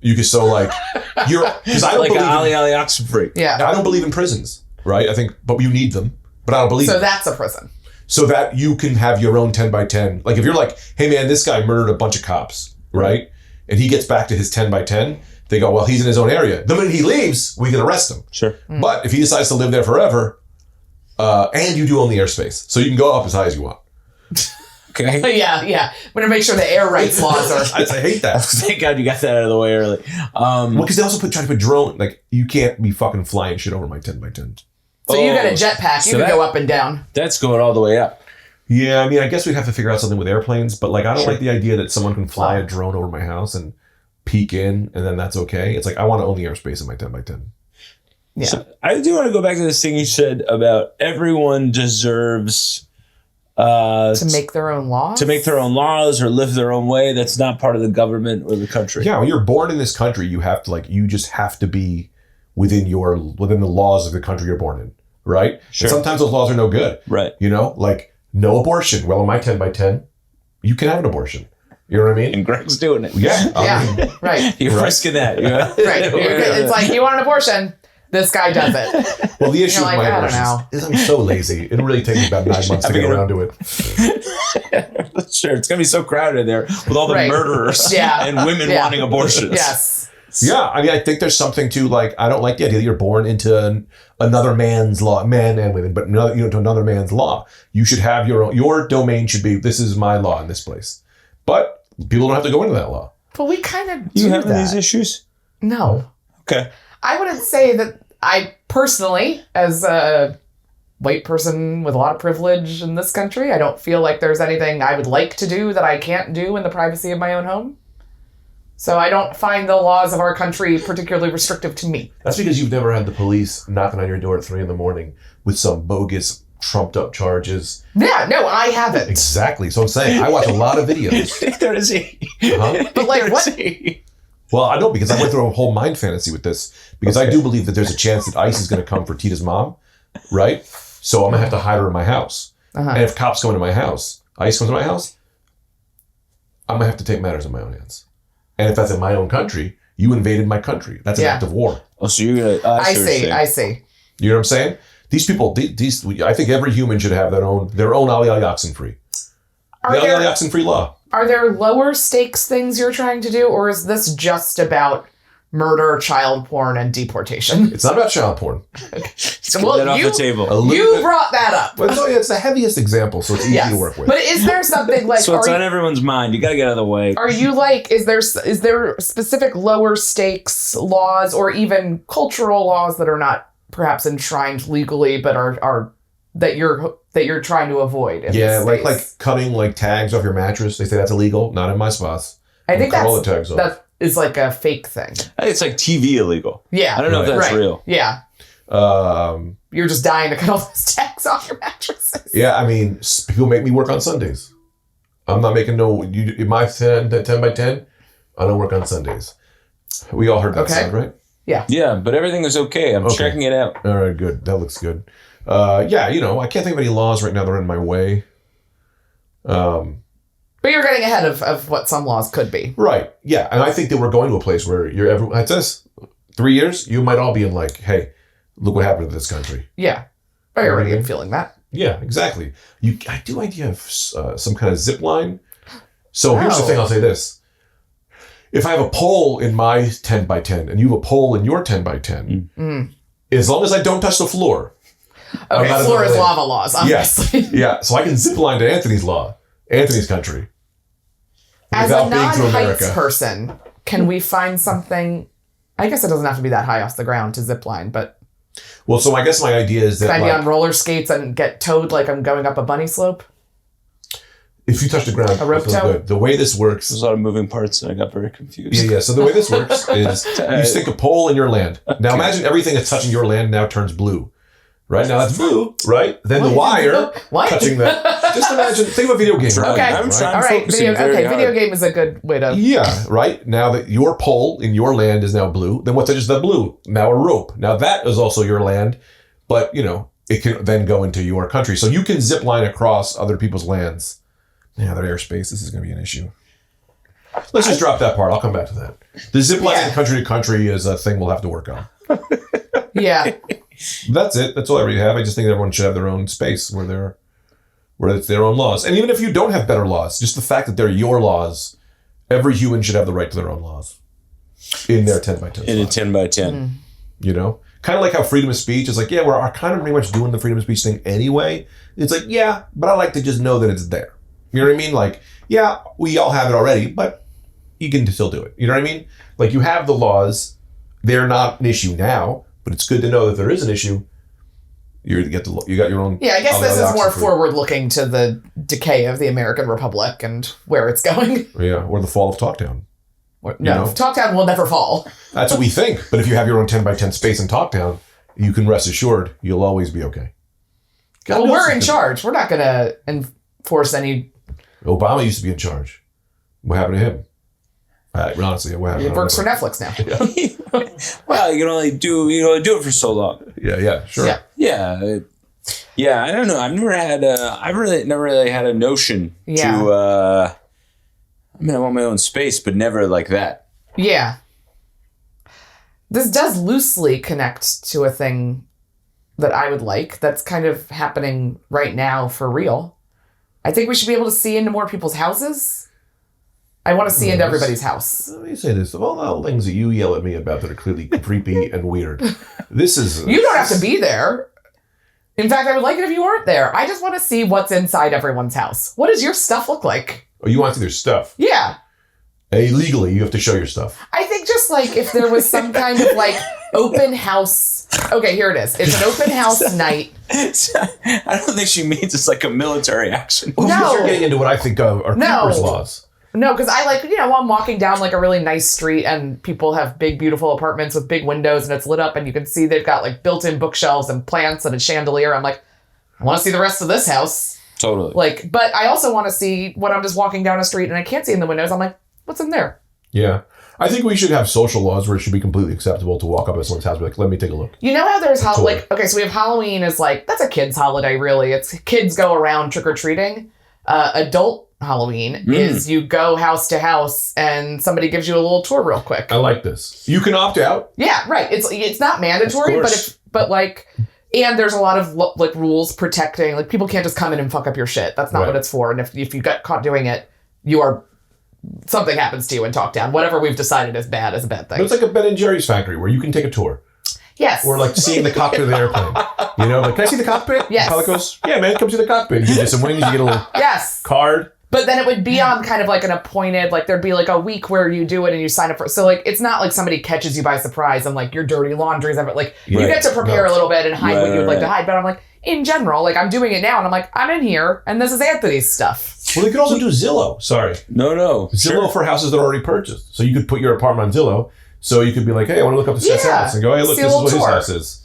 S2: You can because I don't
S4: Like
S2: believe
S4: Ali Oxenfree.
S3: Yeah.
S2: I don't believe in prisons, right? I think, but you need them, but I don't believe
S3: So
S2: in
S3: that's a prison.
S2: so that you can have your own 10 by 10. Like if you're like, hey man, this guy murdered a bunch of cops, right? And he gets back to his 10 by 10. They go, well, he's in his own area. The minute he leaves, we can arrest him.
S4: Sure.
S2: But if he decides to live there forever, and you do own the airspace, so you can go up as high as you want.
S5: Okay.
S3: Yeah. We're gonna make sure the air rights laws are.
S2: I hate that.
S5: Thank God you got that out of the way early.
S2: Well, because they also try to put drone. Like, you can't be fucking flying shit over my 10x10.
S3: So you got a jetpack. You
S5: so
S3: can
S5: that-
S3: go up and down.
S5: That's going all the way up.
S2: Yeah, I mean, I guess we'd have to figure out something with airplanes, but like, I don't like the idea that someone can fly a drone over my house and peek in, and then that's okay. It's like, I want to own the airspace in my 10x10.
S3: Yeah.
S5: So I do want to go back to this thing you said about everyone deserves
S3: To make their own laws.
S5: to make their own laws or live their own way. That's not part of the government or the country.
S2: Yeah, when you're born in this country, you have to you just have to be within the laws of the country you're born in, right?
S5: Sure.
S2: And sometimes those laws are no good.
S5: Right.
S2: You know, like no abortion. Well, in my 10x10, you can have an abortion. You know what I mean?
S5: And Greg's doing it.
S2: Yeah.
S3: Yeah. Right.
S5: You're risking that. You know?
S3: Right. It's like you want an abortion. This guy does it.
S2: Well, the issue
S3: You're
S2: with
S3: like,
S2: my
S3: I don't
S2: abortions is I'm so lazy. It'll really take me about 9 months to get around to it.
S5: Sure. It's going to be so crowded in there with all the
S3: Right.
S5: murderers
S3: Yeah.
S5: and women
S3: Yeah.
S5: wanting abortions.
S3: Yes.
S2: Yeah, I mean, I think there's something to like. I don't like the idea that you're born into another man's law, man and women, but to another man's law. You should have your own. Your domain should be. This is my law in this place, but people don't have to go into that law.
S3: But we kind of
S5: You
S3: do
S5: having
S3: that.
S5: these issues?
S3: No.
S5: Okay.
S3: I wouldn't say that I personally, as a white person with a lot of privilege in this country, I don't feel like there's anything I would like to do that I can't do in the privacy of my own home. So I don't find the laws of our country particularly restrictive to me.
S2: That's because you've never had the police knocking on your door at 3 a.m. with some bogus, trumped up charges.
S3: Yeah, no, I haven't.
S2: Exactly. So I'm saying I watch a lot of videos.
S5: There is he.
S2: Huh?
S3: But like, what?
S2: Well, I know because I went through a whole mind fantasy with this because I do believe that there's a chance that ICE is going to come for Tita's mom, right? So I'm going to have to hide her in my house. And if cops go into my house, ICE comes to my house, I'm going to have to take matters in my own hands. And if that's in my own country, you invaded my country. That's an
S3: Yeah.
S2: act of war.
S5: Oh, so you're going to...
S3: I see.
S2: You know what I'm saying? These people, I think every human should have their own Ali Oxenfree. The Ali Oxenfree law.
S3: Are there lower stakes things you're trying to do, or is this just about murder, child porn, and deportation?
S2: It's not about child porn.
S5: Get that off the table.
S3: You brought that up.
S2: But it's the heaviest example, so it's easy to work with.
S3: But is there something like...
S5: So it's on everyone's mind. You got to get out of the way.
S3: Are you like, is there specific lower stakes laws or even cultural laws that are not perhaps enshrined legally, but are that you're trying to avoid?
S2: Yeah,
S3: this
S2: like
S3: space?
S2: cutting like tags off your mattress. They say that's illegal. Not in my spots.
S3: I think
S2: cut all the tags off.
S3: that is like a fake thing.
S5: I think it's like TV illegal.
S3: Yeah.
S5: I don't know if that's
S3: Right.
S5: real.
S3: Yeah. You're just dying to cut all those tags off your mattresses.
S2: Yeah, I mean, people make me work on Sundays. I'm not making in my 10x10, I don't work on Sundays. We all heard that sound, right?
S5: Yeah, but everything is okay. I'm checking it out.
S2: All right, good. That looks good. Yeah, I can't think of any laws right now that are in my way.
S3: But you're getting ahead of what some laws could be.
S2: Right. Yeah, and I think that we're going to a place where it says 3 years, you might all be in like, hey, look what happened to this country.
S3: Yeah. I already am feeling that.
S2: Yeah, exactly. I do idea of some kind of zip line. So here's the thing. I'll say this: if I have a pole in my 10x10 and you have a pole in your 10x10, as long as I don't touch the floor.
S3: Okay, floor is lava laws, obviously.
S2: Yeah. So I can zip line to Anthony's country.
S3: As
S2: without
S3: a
S2: being to
S3: non-heights
S2: America.
S3: person, can we find something? I guess it doesn't have to be that high off the ground to zip line, but
S2: Well, so I guess my idea is that
S3: can I be on roller skates and get towed like I'm going up a bunny slope?
S2: if you touch the ground,
S3: A rope
S2: it feels
S3: tow?
S2: good. The way this works.
S5: There's a lot of moving parts and I got very confused.
S2: Yeah. So the way this works is you stick a pole in your land. Now imagine everything that's touching your land now turns blue. Right now that's blue, right? Then the wire
S3: What?
S2: touching that. Just imagine, think of a video game.
S3: Okay.
S5: I'm trying
S3: All right.
S5: focusing very hard.
S3: Video game is a good way to.
S2: Yeah, right? Now that your pole in your land is now blue, then what's just the blue? Now a rope. Now that is also your land, but it can then go into your country. So you can zip line across other people's lands. Yeah, their airspace. This is going to be an issue. Let's just drop that part. I'll come back to that. The zip line country to country is a thing we'll have to work on.
S3: Yeah.
S2: That's it. That's all I really have. I just think everyone should have their own space where it's their own laws. And even if you don't have better laws, just the fact that they're your laws, every human should have the right to their own laws in their 10x10.
S5: In a 10x10.
S2: Kind of like how freedom of speech is like, yeah, we're kind of pretty much doing the freedom of speech thing anyway. It's like, yeah, but I like to just know that it's there. You know what I mean? Like, yeah, we all have it already, but you can still do it. You know what I mean? Like, you have the laws. They're not an issue now, but it's good to know that there is an issue. You got your own.
S3: Yeah, I guess this is more forward-looking to the decay of the American Republic and where it's going.
S2: Yeah, or the fall of Talktown.
S3: Talktown will never fall.
S2: That's what we think. But if you have your own 10 by 10 space in Talktown, you can rest assured you'll always be okay.
S3: Well, we're in charge. We're not going to enforce any...
S2: Obama used to be in charge. What happened to him? Honestly, what happened?
S3: He works for Netflix now.
S5: Well, you can only do it for so long.
S2: Yeah, sure.
S5: Yeah. I don't know. I've never really had a notion to. I want my own space, but never like that.
S3: Yeah. This does loosely connect to a thing that I would like. That's kind of happening right now for real. I think we should be able to see into more people's houses. I want to see into everybody's house.
S2: Let me say this. Of all the things that you yell at me about that are clearly creepy and weird, this is...
S3: You don't have to be there. In fact, I would like it if you weren't there. I just want to see what's inside everyone's house. What does your stuff look like?
S2: Oh, you want to see their stuff?
S3: Yeah.
S2: Hey, legally, you have to show your stuff.
S3: I think just like if there was some kind of like open house... Okay, here it is. It's an open house night.
S5: I don't think she means it's like a military action.
S2: Well,
S3: No.
S2: You're getting into what I think are creepers laws.
S3: No, because I I'm walking down like a really nice street and people have big, beautiful apartments with big windows and it's lit up and you can see they've got like built-in bookshelves and plants and a chandelier. I'm like, I want to see the rest of this house.
S5: Totally.
S3: Like, but I also want to see when I'm just walking down a street and I can't see in the windows. I'm like, what's in there?
S2: Yeah. I think we should have social laws where it should be completely acceptable to walk up at someone's house and be like, let me take a look.
S3: You know how there's so we have Halloween is like, that's a kid's holiday, really. It's kids go around trick-or-treating. Adult Halloween is you go house to house and somebody gives you a little tour real quick.
S2: I like this. You can opt out.
S3: Yeah, right. It's not mandatory, and there's a lot of like rules protecting, like people can't just come in and fuck up your shit. That's not what it's for. And if you get caught doing it, something happens to you in Talktown. Whatever we've decided is a bad thing.
S2: But it's like a Ben and Jerry's factory where you can take a tour.
S3: Yes.
S2: Or like seeing the cockpit of the airplane. You know, like, can I see the cockpit?
S3: Yes.
S2: Pilot goes, yeah, man, come see the cockpit. You get some wings, you get a little card.
S3: But then it would be on kind of like an appointed, like there'd be like a week where you do it and you sign up for it. So like, it's not like somebody catches you by surprise and like your dirty laundry's ever, like you get to prepare a little bit and hide what you would like to hide. But I'm like, in general, like I'm doing it now and I'm like, I'm in here and this is Anthony's stuff.
S2: Well, they could also do Zillow. Sorry.
S5: No.
S2: Zillow for houses that are already purchased. So you could put your apartment on Zillow. So you could be like, hey, I want to look up this guy's house and go, hey, look, this is what his house is.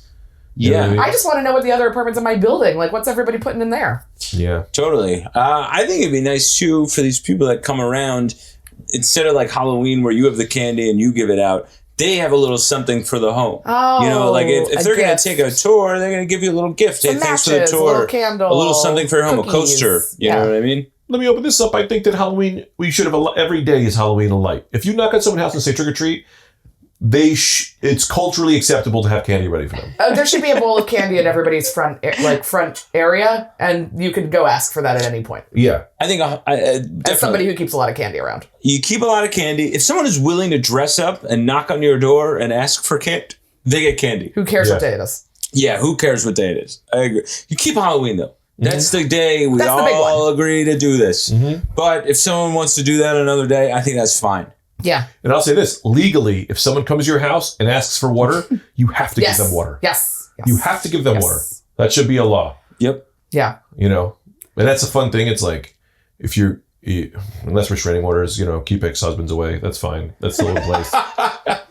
S2: You know what I mean?
S3: I just want to know what the other apartments in my building, like what's everybody putting in there?
S2: Yeah.
S5: Totally. I think it'd be nice too for these people that come around, instead of like Halloween where you have the candy and you give it out, they have a little something for the home.
S3: Oh,
S5: you know, like if they're going to take a tour, they're going to give you a little gift. Hey, thanks for the tour.
S3: A little candle,
S5: a little something for your home,
S3: cookies.
S5: a coaster. You know what I mean?
S2: Let me open this up. I think that Halloween, we should have every day is Halloween a light. If you knock on someone's house and say trick or treat, it's culturally acceptable to have candy ready for them.
S3: There should be a bowl of candy in everybody's front area, and you could go ask for that at any point.
S2: Yeah.
S5: I think
S3: as somebody who keeps a lot of candy around.
S5: You keep a lot of candy. If someone is willing to dress up and knock on your door and ask for candy, they get candy.
S3: Who cares what day it is?
S5: Yeah, who cares what day it is? I agree. You keep Halloween, though. That's the day we all agree to do this. But if someone wants to do that another day, I think that's fine.
S3: Yeah.
S2: And I'll say this, legally, if someone comes to your house and asks for water, you have to give them water.
S3: Yes.
S2: You have to give them water. That should be a law.
S5: Yep.
S3: Yeah.
S2: You know, and that's a fun thing. It's like, if unless restraining orders, keep ex-husbands away, that's fine. That's still in place.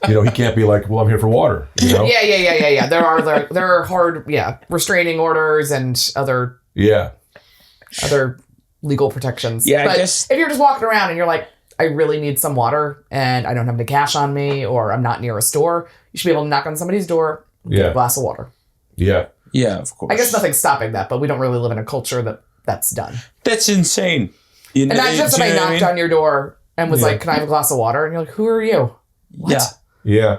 S2: He can't be like, well, I'm here for water. You know?
S3: Yeah. There are hard, restraining orders and other legal protections.
S5: Yeah,
S3: but
S5: I guess
S3: if you're just walking around and you're like, I really need some water and I don't have any cash on me or I'm not near a store, you should be able to knock on somebody's door and get a glass of water.
S2: Yeah.
S5: Yeah, of course.
S3: I guess nothing's stopping that, but we don't really live in a culture that's done.
S5: That's insane.
S3: And not just somebody knocked on your door and was like, can I have a glass of water? And you're like, who are you? What?
S2: Yeah.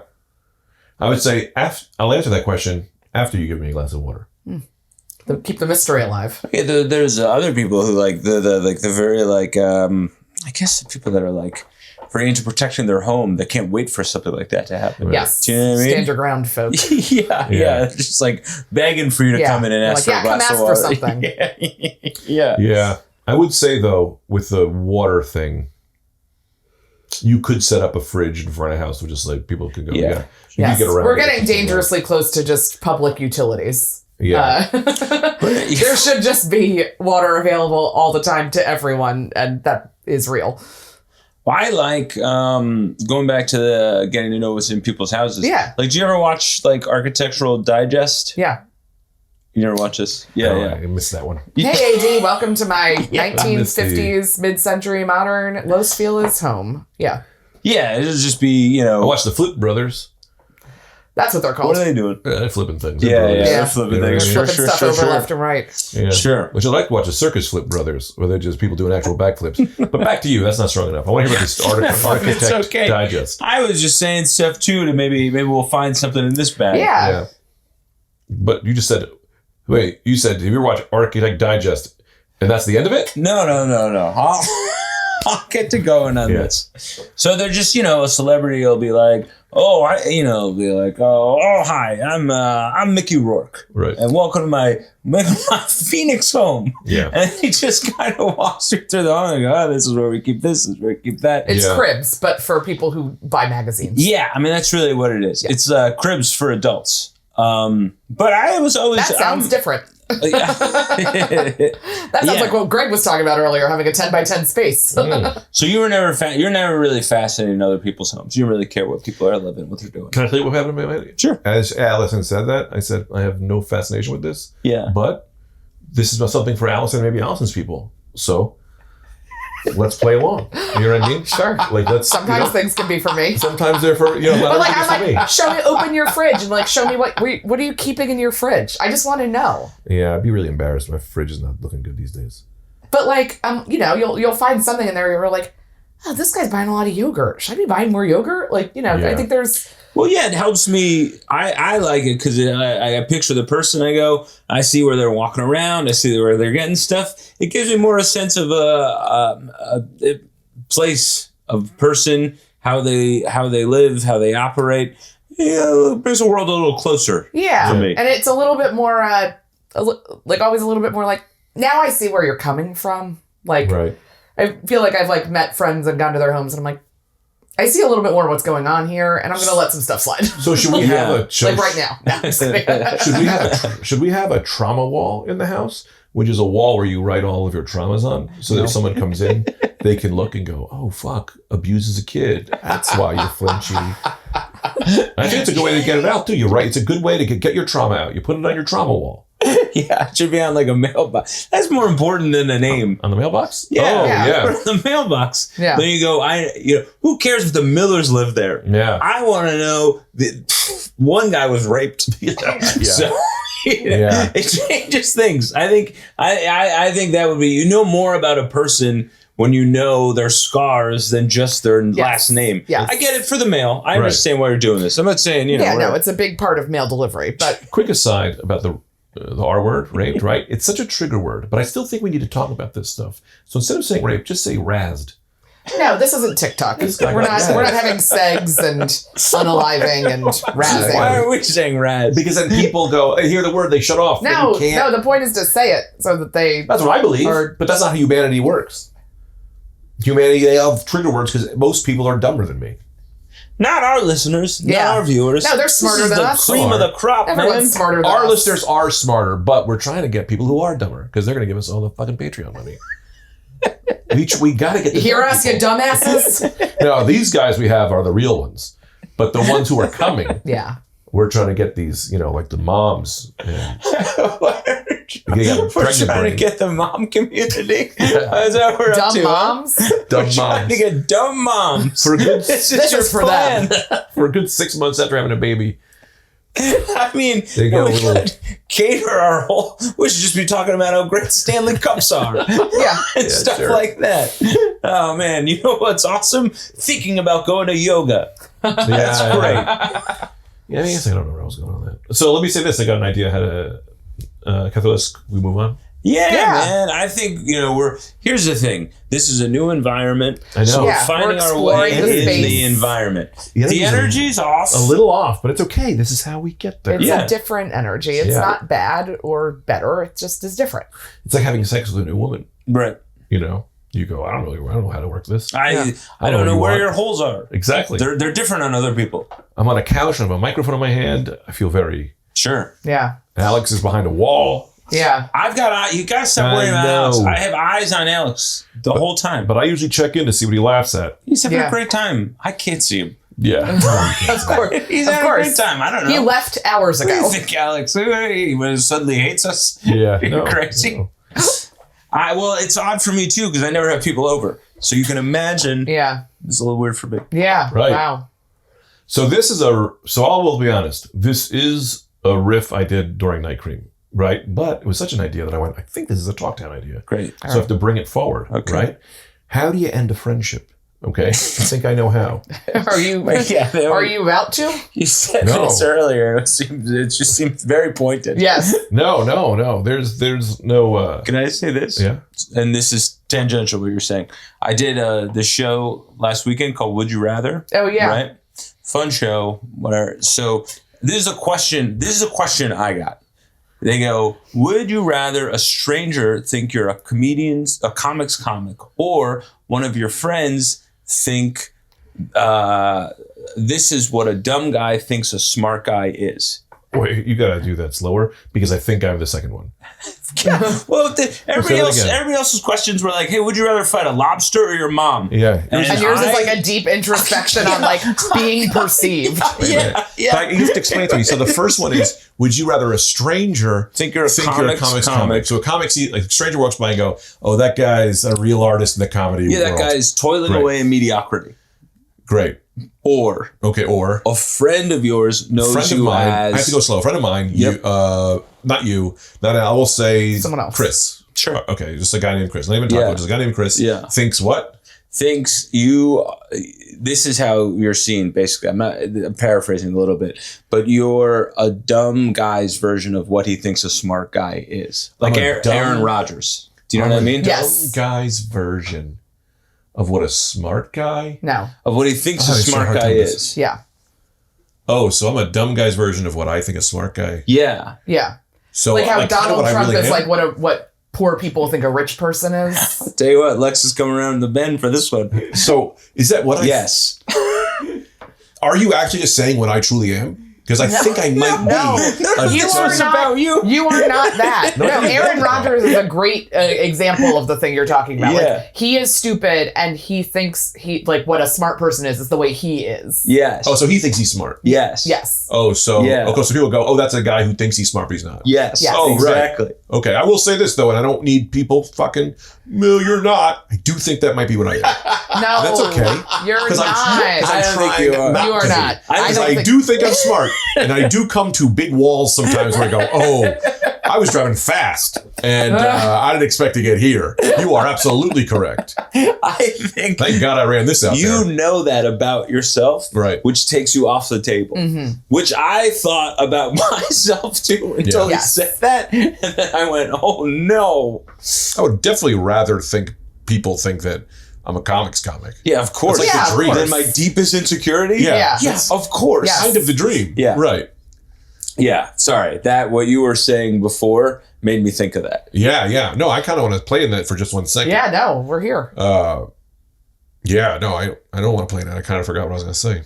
S2: I would say, I'll answer that question after you give me a glass of water.
S3: Keep the mystery alive.
S5: Okay, there's other people who like the very I guess the people that are like very into protecting their home, they can't wait for something like that to happen.
S2: Right.
S3: Yes.
S5: Do you know what I mean?
S3: Stand your ground, folks.
S5: Yeah. Just like begging for you to come in and ask for a glass of water.
S3: Come ask for something.
S5: Yeah.
S2: Yeah. I would say though, with the water thing, you could set up a fridge in front of the house, which is like people could go. Yeah, you could get around.
S3: We're getting dangerously close to just public utilities.
S2: Yeah,
S3: there should just be water available all the time to everyone, and that is real.
S5: I like going back to the getting to know what's in people's houses.
S3: Yeah.
S5: Like, do you ever watch like Architectural Digest?
S3: Yeah.
S5: You never watch this? Yeah,
S2: yeah. I missed that one.
S3: Hey, AD, welcome to my 1950s mid-century modern Los Feliz home. Yeah.
S5: Yeah, it'll just be,
S2: I watched the Flip Brothers.
S3: That's what they're called.
S5: What are they doing?
S2: They're flipping things.
S5: They're flipping things.
S3: They're flipping stuff over left and right.
S2: Yeah.
S5: Sure.
S2: Which I like to watch the Circus Flip Brothers, where they're just people doing actual backflips. But back to you. That's not strong enough. I want to hear about this Architect Digest.
S5: I was just saying stuff too to maybe we'll find something in this bag.
S3: Yeah.
S2: But you just said, wait, you said, have you ever watched Architect Digest? And that's the end of it?
S5: No. I'll get to going on this. So they're just, a celebrity will be like, hi, I'm Mickey Rourke.
S2: Right.
S5: And welcome to my Phoenix home.
S2: Yeah.
S5: And he just kind of walks you through the home and go, this is where we keep this is where we keep that.
S3: It's Cribs, but for people who buy magazines.
S5: Yeah, I mean, that's really what it is. Yeah. It's Cribs for adults. But I was always...
S3: That sounds different. That sounds like what Greg was talking about earlier, having a 10 by 10 space.
S5: So you were you're never really fascinated in other people's homes. You don't really care what people are living, what they're doing.
S2: Can I tell you what happened to me?
S5: Sure.
S2: As Alison said that, I said, I have no fascination with this.
S5: Yeah.
S2: But this is something for Alison, maybe Alison's people. So let's play along. You know what I mean?
S3: Sure.
S2: Like
S3: sometimes things can be for me.
S2: Sometimes they're for
S3: but like I'm like, show me, open your fridge and like show me what are you keeping in your fridge? I just want to know.
S2: Yeah, I'd be really embarrassed. My fridge is not looking good these days.
S3: But like you'll find something in there where you're like, oh, this guy's buying a lot of yogurt. Should I be buying more yogurt? Like, I think there's.
S5: Well, yeah, it helps me. I like it because I picture the person. I see where they're walking around. I see where they're getting stuff. It gives me more a sense of a place, of person, how they live, how they operate. Yeah, it brings the world a little closer.
S3: Yeah,
S5: for me.
S3: And it's a little bit more, always a little bit more like, now I see where you're coming from. Like,
S2: right.
S3: I feel like I've met friends and gone to their homes and I'm like, I see a little bit more of what's going on here, and I'm going to let some stuff slide.
S2: So should we have
S3: like right now? No,
S2: should we have a trauma wall in the house, which is a wall where you write all of your traumas on, so that if someone comes in, they can look and go, "Oh fuck, abuse as a kid. That's why you're flinchy." I think it's a good way to get it out too. You're right. It's a good way to get your trauma out. You put it on your trauma wall.
S5: Yeah, it should be on like a mailbox. That's more important than a name.
S2: On the mailbox?
S5: Yeah.
S2: Oh, yeah.
S5: Put it on the mailbox.
S3: Yeah.
S5: Then you go, who cares if the Millers live there?
S2: Yeah.
S5: I want to know that one guy was raped.
S2: Yeah.
S5: So it changes things. I think that would be, more about a person when you know their scars than just their last name.
S3: Yeah.
S5: I get it for the mail. I understand why you're doing this. I'm not saying,
S3: it's a big part of mail delivery. But
S2: quick aside about the R word, rape, right? It's such a trigger word, but I still think we need to talk about this stuff. So instead of saying rape, just say razzed.
S3: No, this isn't TikTok. We're not having segs and unaliving and razzing.
S5: Why are we saying razz?
S2: Because then people go, they hear the word, they shut off.
S3: No, the point is to say it so that they...
S2: That's what I believe, but that's not how humanity works. Humanity, they have trigger words because most people are dumber than me.
S5: Not our listeners, not our viewers.
S3: No, they're smarter than us.
S5: The cream of the crop,
S3: Everyone's smarter than us.
S2: Our listeners are smarter, but we're trying to get people who are dumber because they're going to give us all the fucking Patreon money. We got to get the
S3: hear us, you dumbasses.
S2: No, these guys we have are the real ones, but the ones who are coming, we're trying to get these, like the moms.
S5: We're trying to get the mom community. Is that what we're up to?
S3: Moms?
S2: Dumb
S5: moms. Trying to get dumb moms.
S2: For a good,
S3: this is for them.
S2: For a good 6 months after having a baby.
S5: I mean,
S2: they go
S5: cater our whole. We should just be talking about how great Stanley Cups are. And stuff like that. Oh man, you know what's awesome? Thinking about going to yoga. That's great.
S2: Yeah, I guess I don't know where I was going on that. So let me say this: I got an idea how to. Catholis, we move on.
S5: Yeah, man. I think here's the thing. This is a new environment.
S2: I know.
S5: So we're finding our way in the environment. The energy's off.
S2: A little off, but it's okay. This is how we get there.
S3: It's a different energy. It's not bad or better. It just is different.
S2: It's like having sex with a new woman.
S5: Right.
S2: You know, you go, I don't know how to work this.
S5: I don't know where your holes are.
S2: Exactly.
S5: They're different on other people.
S2: I'm on a couch and I have a microphone in my hand. I feel very.
S5: Sure.
S3: Yeah.
S2: Alex is behind a wall.
S3: Yeah.
S5: You guys stop worrying about Alex. I have eyes on Alex the whole time.
S2: But I usually check in to see what he laughs at.
S5: He's having a great time. I can't see him.
S2: Yeah.
S3: Of course.
S5: He's having a great time. I don't know.
S3: He left hours
S5: What do
S3: ago.
S5: you think, Alex? He suddenly hates us?
S2: Yeah.
S5: You're crazy.
S2: No.
S5: Well, it's odd for me too because I never have people over. So you can imagine.
S3: Yeah.
S5: It's a little weird for me.
S3: Yeah.
S2: Right.
S3: Wow.
S2: So I will be honest. This is a riff I did during Night Cream, right? But it was such an idea that I think this is a Talktown idea.
S5: Great.
S2: So I have to bring it forward, right? How do you end a friendship? Okay. I think I know how.
S3: Are you about to?
S5: You said
S2: No.
S5: this earlier. It just seemed very pointed.
S3: Yes.
S2: No. There's no.
S5: Can I say this?
S2: Yeah.
S5: And this is tangential what you're saying. I did this show last weekend called Would You Rather?
S3: Oh yeah.
S5: Right? Fun show, whatever. So this is a question I got. They go, would you rather a stranger think you're a comics comic, or one of your friends think this is what a dumb guy thinks a smart guy is?
S2: Wait, you gotta do that slower because I think I have the second one.
S5: Well, everybody else's questions were like, hey, would you rather fight a lobster or your mom?
S2: Yeah.
S3: And yours is like a deep introspection on like being perceived.
S2: Yeah. But you have to explain it to me. So the first one is, would you rather a stranger
S5: think you're a comics
S2: comic? So a stranger walks by and go, oh, that guy's a real artist in the comedy world.
S5: That guy's toiling away in mediocrity.
S2: Great.
S5: Or
S2: a
S5: friend of yours knows you
S2: mine,
S5: as...
S2: I have to go slow. A friend of mine,
S5: Yep.
S2: I will say
S3: someone else.
S2: Chris.
S5: Sure.
S2: Okay, just a guy named Chris. Not even Taco, just a guy named Chris.
S5: Yeah.
S2: Thinks what?
S5: Thinks you... This is how you're seen, basically. I'm paraphrasing a little bit, but you're a dumb guy's version of what he thinks a smart guy is. Like Aaron Rodgers. Do you know what I mean?
S3: Yes.
S2: Dumb guy's version of what a smart guy?
S3: No.
S5: Of what he thinks a smart guy is.
S3: Yeah.
S2: Oh, so I'm a dumb guy's version of what I think a smart guy.
S5: Yeah.
S3: Yeah.
S2: So
S3: like how Donald Trump is
S2: am?
S3: like what poor people think a rich person is.
S5: I'll tell you what, Lex is coming around the bend for this one.
S2: So is that what I...
S5: Yes.
S2: Are you actually just saying what I truly am? Because I think I might be.
S3: You are not
S5: about you.
S3: You are not that. No, Aaron Rodgers is a great example of the thing you're talking about.
S5: Yeah.
S3: Like, he is stupid, and he thinks what a smart person is the way he is.
S5: Yes.
S2: Oh, so he thinks he's smart.
S5: Yes.
S3: Yes.
S2: Oh, so
S5: Yeah.
S2: okay, so people go, oh, that's a guy who thinks he's smart, but he's not.
S5: Yes.
S3: Yes.
S2: Oh,
S5: exactly.
S2: right. Okay, I will say this though, and I don't need people fucking. No, you're not. I do think that might be what I am.
S3: No,
S2: That's okay.
S3: You're not.
S5: I don't think you are.
S3: You are not.
S2: I do think I'm smart, and I do come to big walls sometimes where I go, oh, I was driving fast, and I didn't expect to get here. You are absolutely correct.
S5: I think
S2: Thank God I ran this out
S5: you
S2: there.
S5: know that about yourself,
S2: Right.
S5: which takes you off the table, which I thought about myself too until he said that, and then I went, oh no.
S2: I would definitely rather people think that I'm a comics comic.
S5: Yeah, of course.
S2: That's like the dream.
S5: Then my deepest insecurity?
S2: Yeah.
S5: Yes, of course.
S3: Yes.
S2: Kind of the dream.
S5: Yeah.
S2: Right.
S5: Yeah, sorry. That what you were saying before made me think of that.
S2: Yeah. No, I kind of want to play in that for just 1 second.
S3: Yeah, no, we're here.
S2: Yeah, no, I don't want to play in that. I kind of forgot what I was going to say.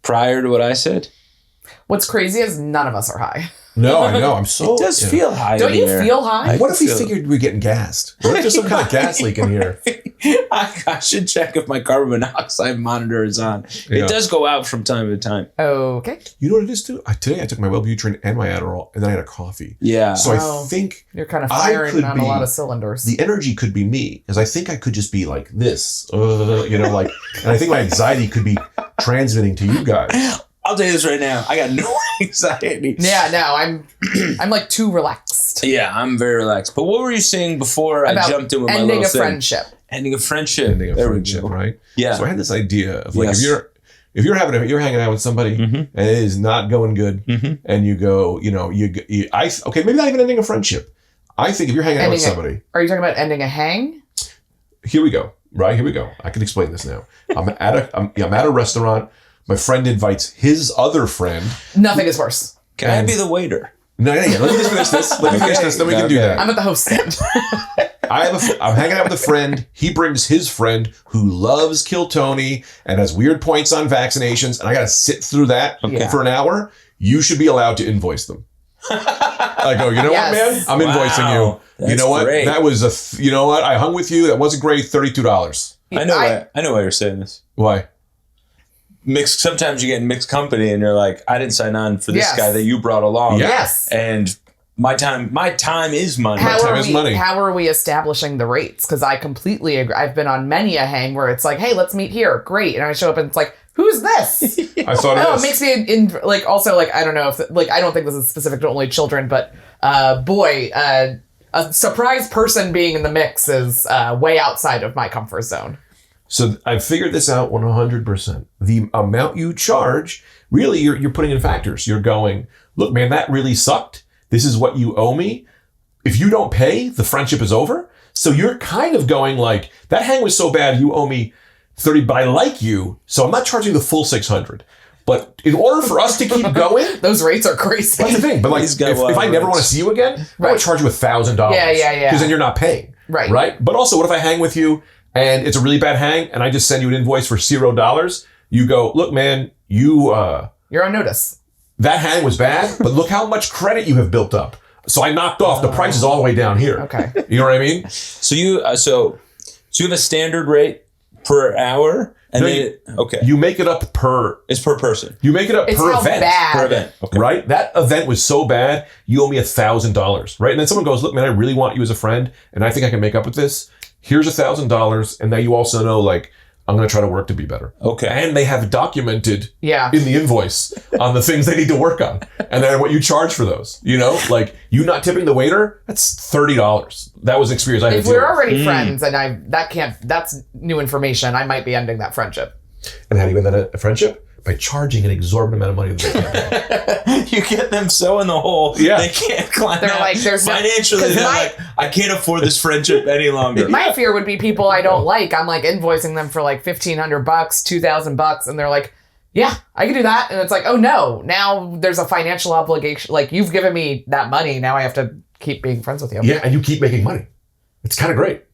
S5: Prior to what I said?
S3: What's crazy is none of us are high.
S2: No, I know. I'm so...
S5: It does feel high.
S3: Don't you
S5: here.
S3: feel high?
S2: What if we figured we were getting gassed? What if there's some kind of gas leak in here?
S5: I should check if my carbon monoxide monitor is on.
S2: Yeah.
S5: It does go out from time to time.
S3: Okay.
S2: You know what it is, too? Today I took my Wellbutrin and my Adderall, and then I had a coffee.
S5: Yeah.
S2: So
S3: Oh.
S2: I think
S3: You're kind of
S2: I
S3: firing
S2: could
S3: on a
S2: be-
S3: lot of cylinders.
S2: the energy could be me, because I think I could just be like this, and I think my anxiety could be transmitting to you guys.
S5: I'll tell you this right now. I got no anxiety.
S3: Yeah, no, I'm like too relaxed.
S5: Yeah, I'm very relaxed. But what were you saying before I jumped in with my
S3: ending
S5: little
S3: a
S5: thing?
S3: friendship.
S5: Ending a friendship.
S2: Ending a
S5: There we
S2: friendship,
S5: go.
S2: right?
S5: Yeah.
S2: So I had this idea of like
S5: Yes.
S2: if you're hanging out with somebody and it is not going good, and you go, okay, maybe not even ending a friendship. I think if you're hanging out with somebody,
S3: Are you talking about ending a hang?
S2: here we go. Right, here we go. I can explain this now. I'm at a restaurant. My friend invites his other friend.
S3: Nothing is worse.
S5: Can I be the waiter?
S2: No, let me just finish this. Let me finish this. Then we can do that.
S3: I'm at the host stand.
S2: I'm hanging out with a friend. He brings his friend who loves Kill Tony and has weird points on vaccinations, and I got to sit through that for an hour. You should be allowed to invoice them. I go, you know what, man? I'm invoicing you.
S5: That's
S2: you know what?
S5: great.
S2: That was you know what? I hung with you. That wasn't great. $32.
S5: I know why you're saying this.
S2: Why?
S5: Mixed. Sometimes you get in mixed company, and you're like, I didn't sign on for this guy that you brought along.
S3: Yes.
S5: And my time is money.
S3: How are we establishing the rates? Because I completely agree. I've been on many a hang where it's like, hey, let's meet here. Great. And I show up and it's like, who's this?
S2: I thought
S3: it makes me also like, I don't know if I don't think this is specific to only children, but a surprise person being in the mix is way outside of my comfort zone.
S2: So I figured this out 100%. The amount you charge, really, you're putting in factors. You're going, look, man, that really sucked. This is what you owe me. If you don't pay, the friendship is over. So you're kind of going like, that hang was so bad, you owe me $30, but I like you, so I'm not charging the full $600. But in order for us to keep going,
S3: those rates are crazy.
S2: That's the thing. But like, if I never want to see you again, I would charge you $1,000.
S3: Yeah.
S2: Because then you're not paying. Right. But also, what if I hang with you and it's a really bad hang, and I just send you an invoice for $0? You go, look, man, you're
S3: on notice.
S2: That hang was bad, but look how much credit you have built up. So I knocked off the prices all the way down here.
S3: Okay.
S2: You know what I mean?
S5: So you so you have a standard rate per hour, and
S2: you make it up per.
S5: It's per person.
S2: You make it up per event.
S5: Per event. Okay.
S2: Right? That event was so bad, you owe me $1,000. Right? And then someone goes, look, man, I really want you as a friend, and I think I can make up with this. Here's $1,000, and now you also know, like, I'm going to try to work to be better.
S5: Okay.
S2: And they have documented
S3: in
S2: the invoice on the things they need to work on. And then what you charge for those. You know, like you not tipping the waiter, that's $30. That was an experience I had.
S3: If we're already friends and that's new information, I might be ending that friendship.
S2: And how do you end that friendship? By charging an exorbitant amount of money that they can't pay.
S5: You get them so in the hole, they can't climb out.
S3: Like, there's
S5: financially, they're like, I can't afford this friendship any longer.
S3: My fear would be people I don't like. I'm like invoicing them for like $1,500, $2,000, and they're like, yeah, I can do that. And it's like, oh no, now there's a financial obligation. Like, you've given me that money. Now I have to keep being friends with you.
S2: Yeah, and you keep making money. It's kind of great.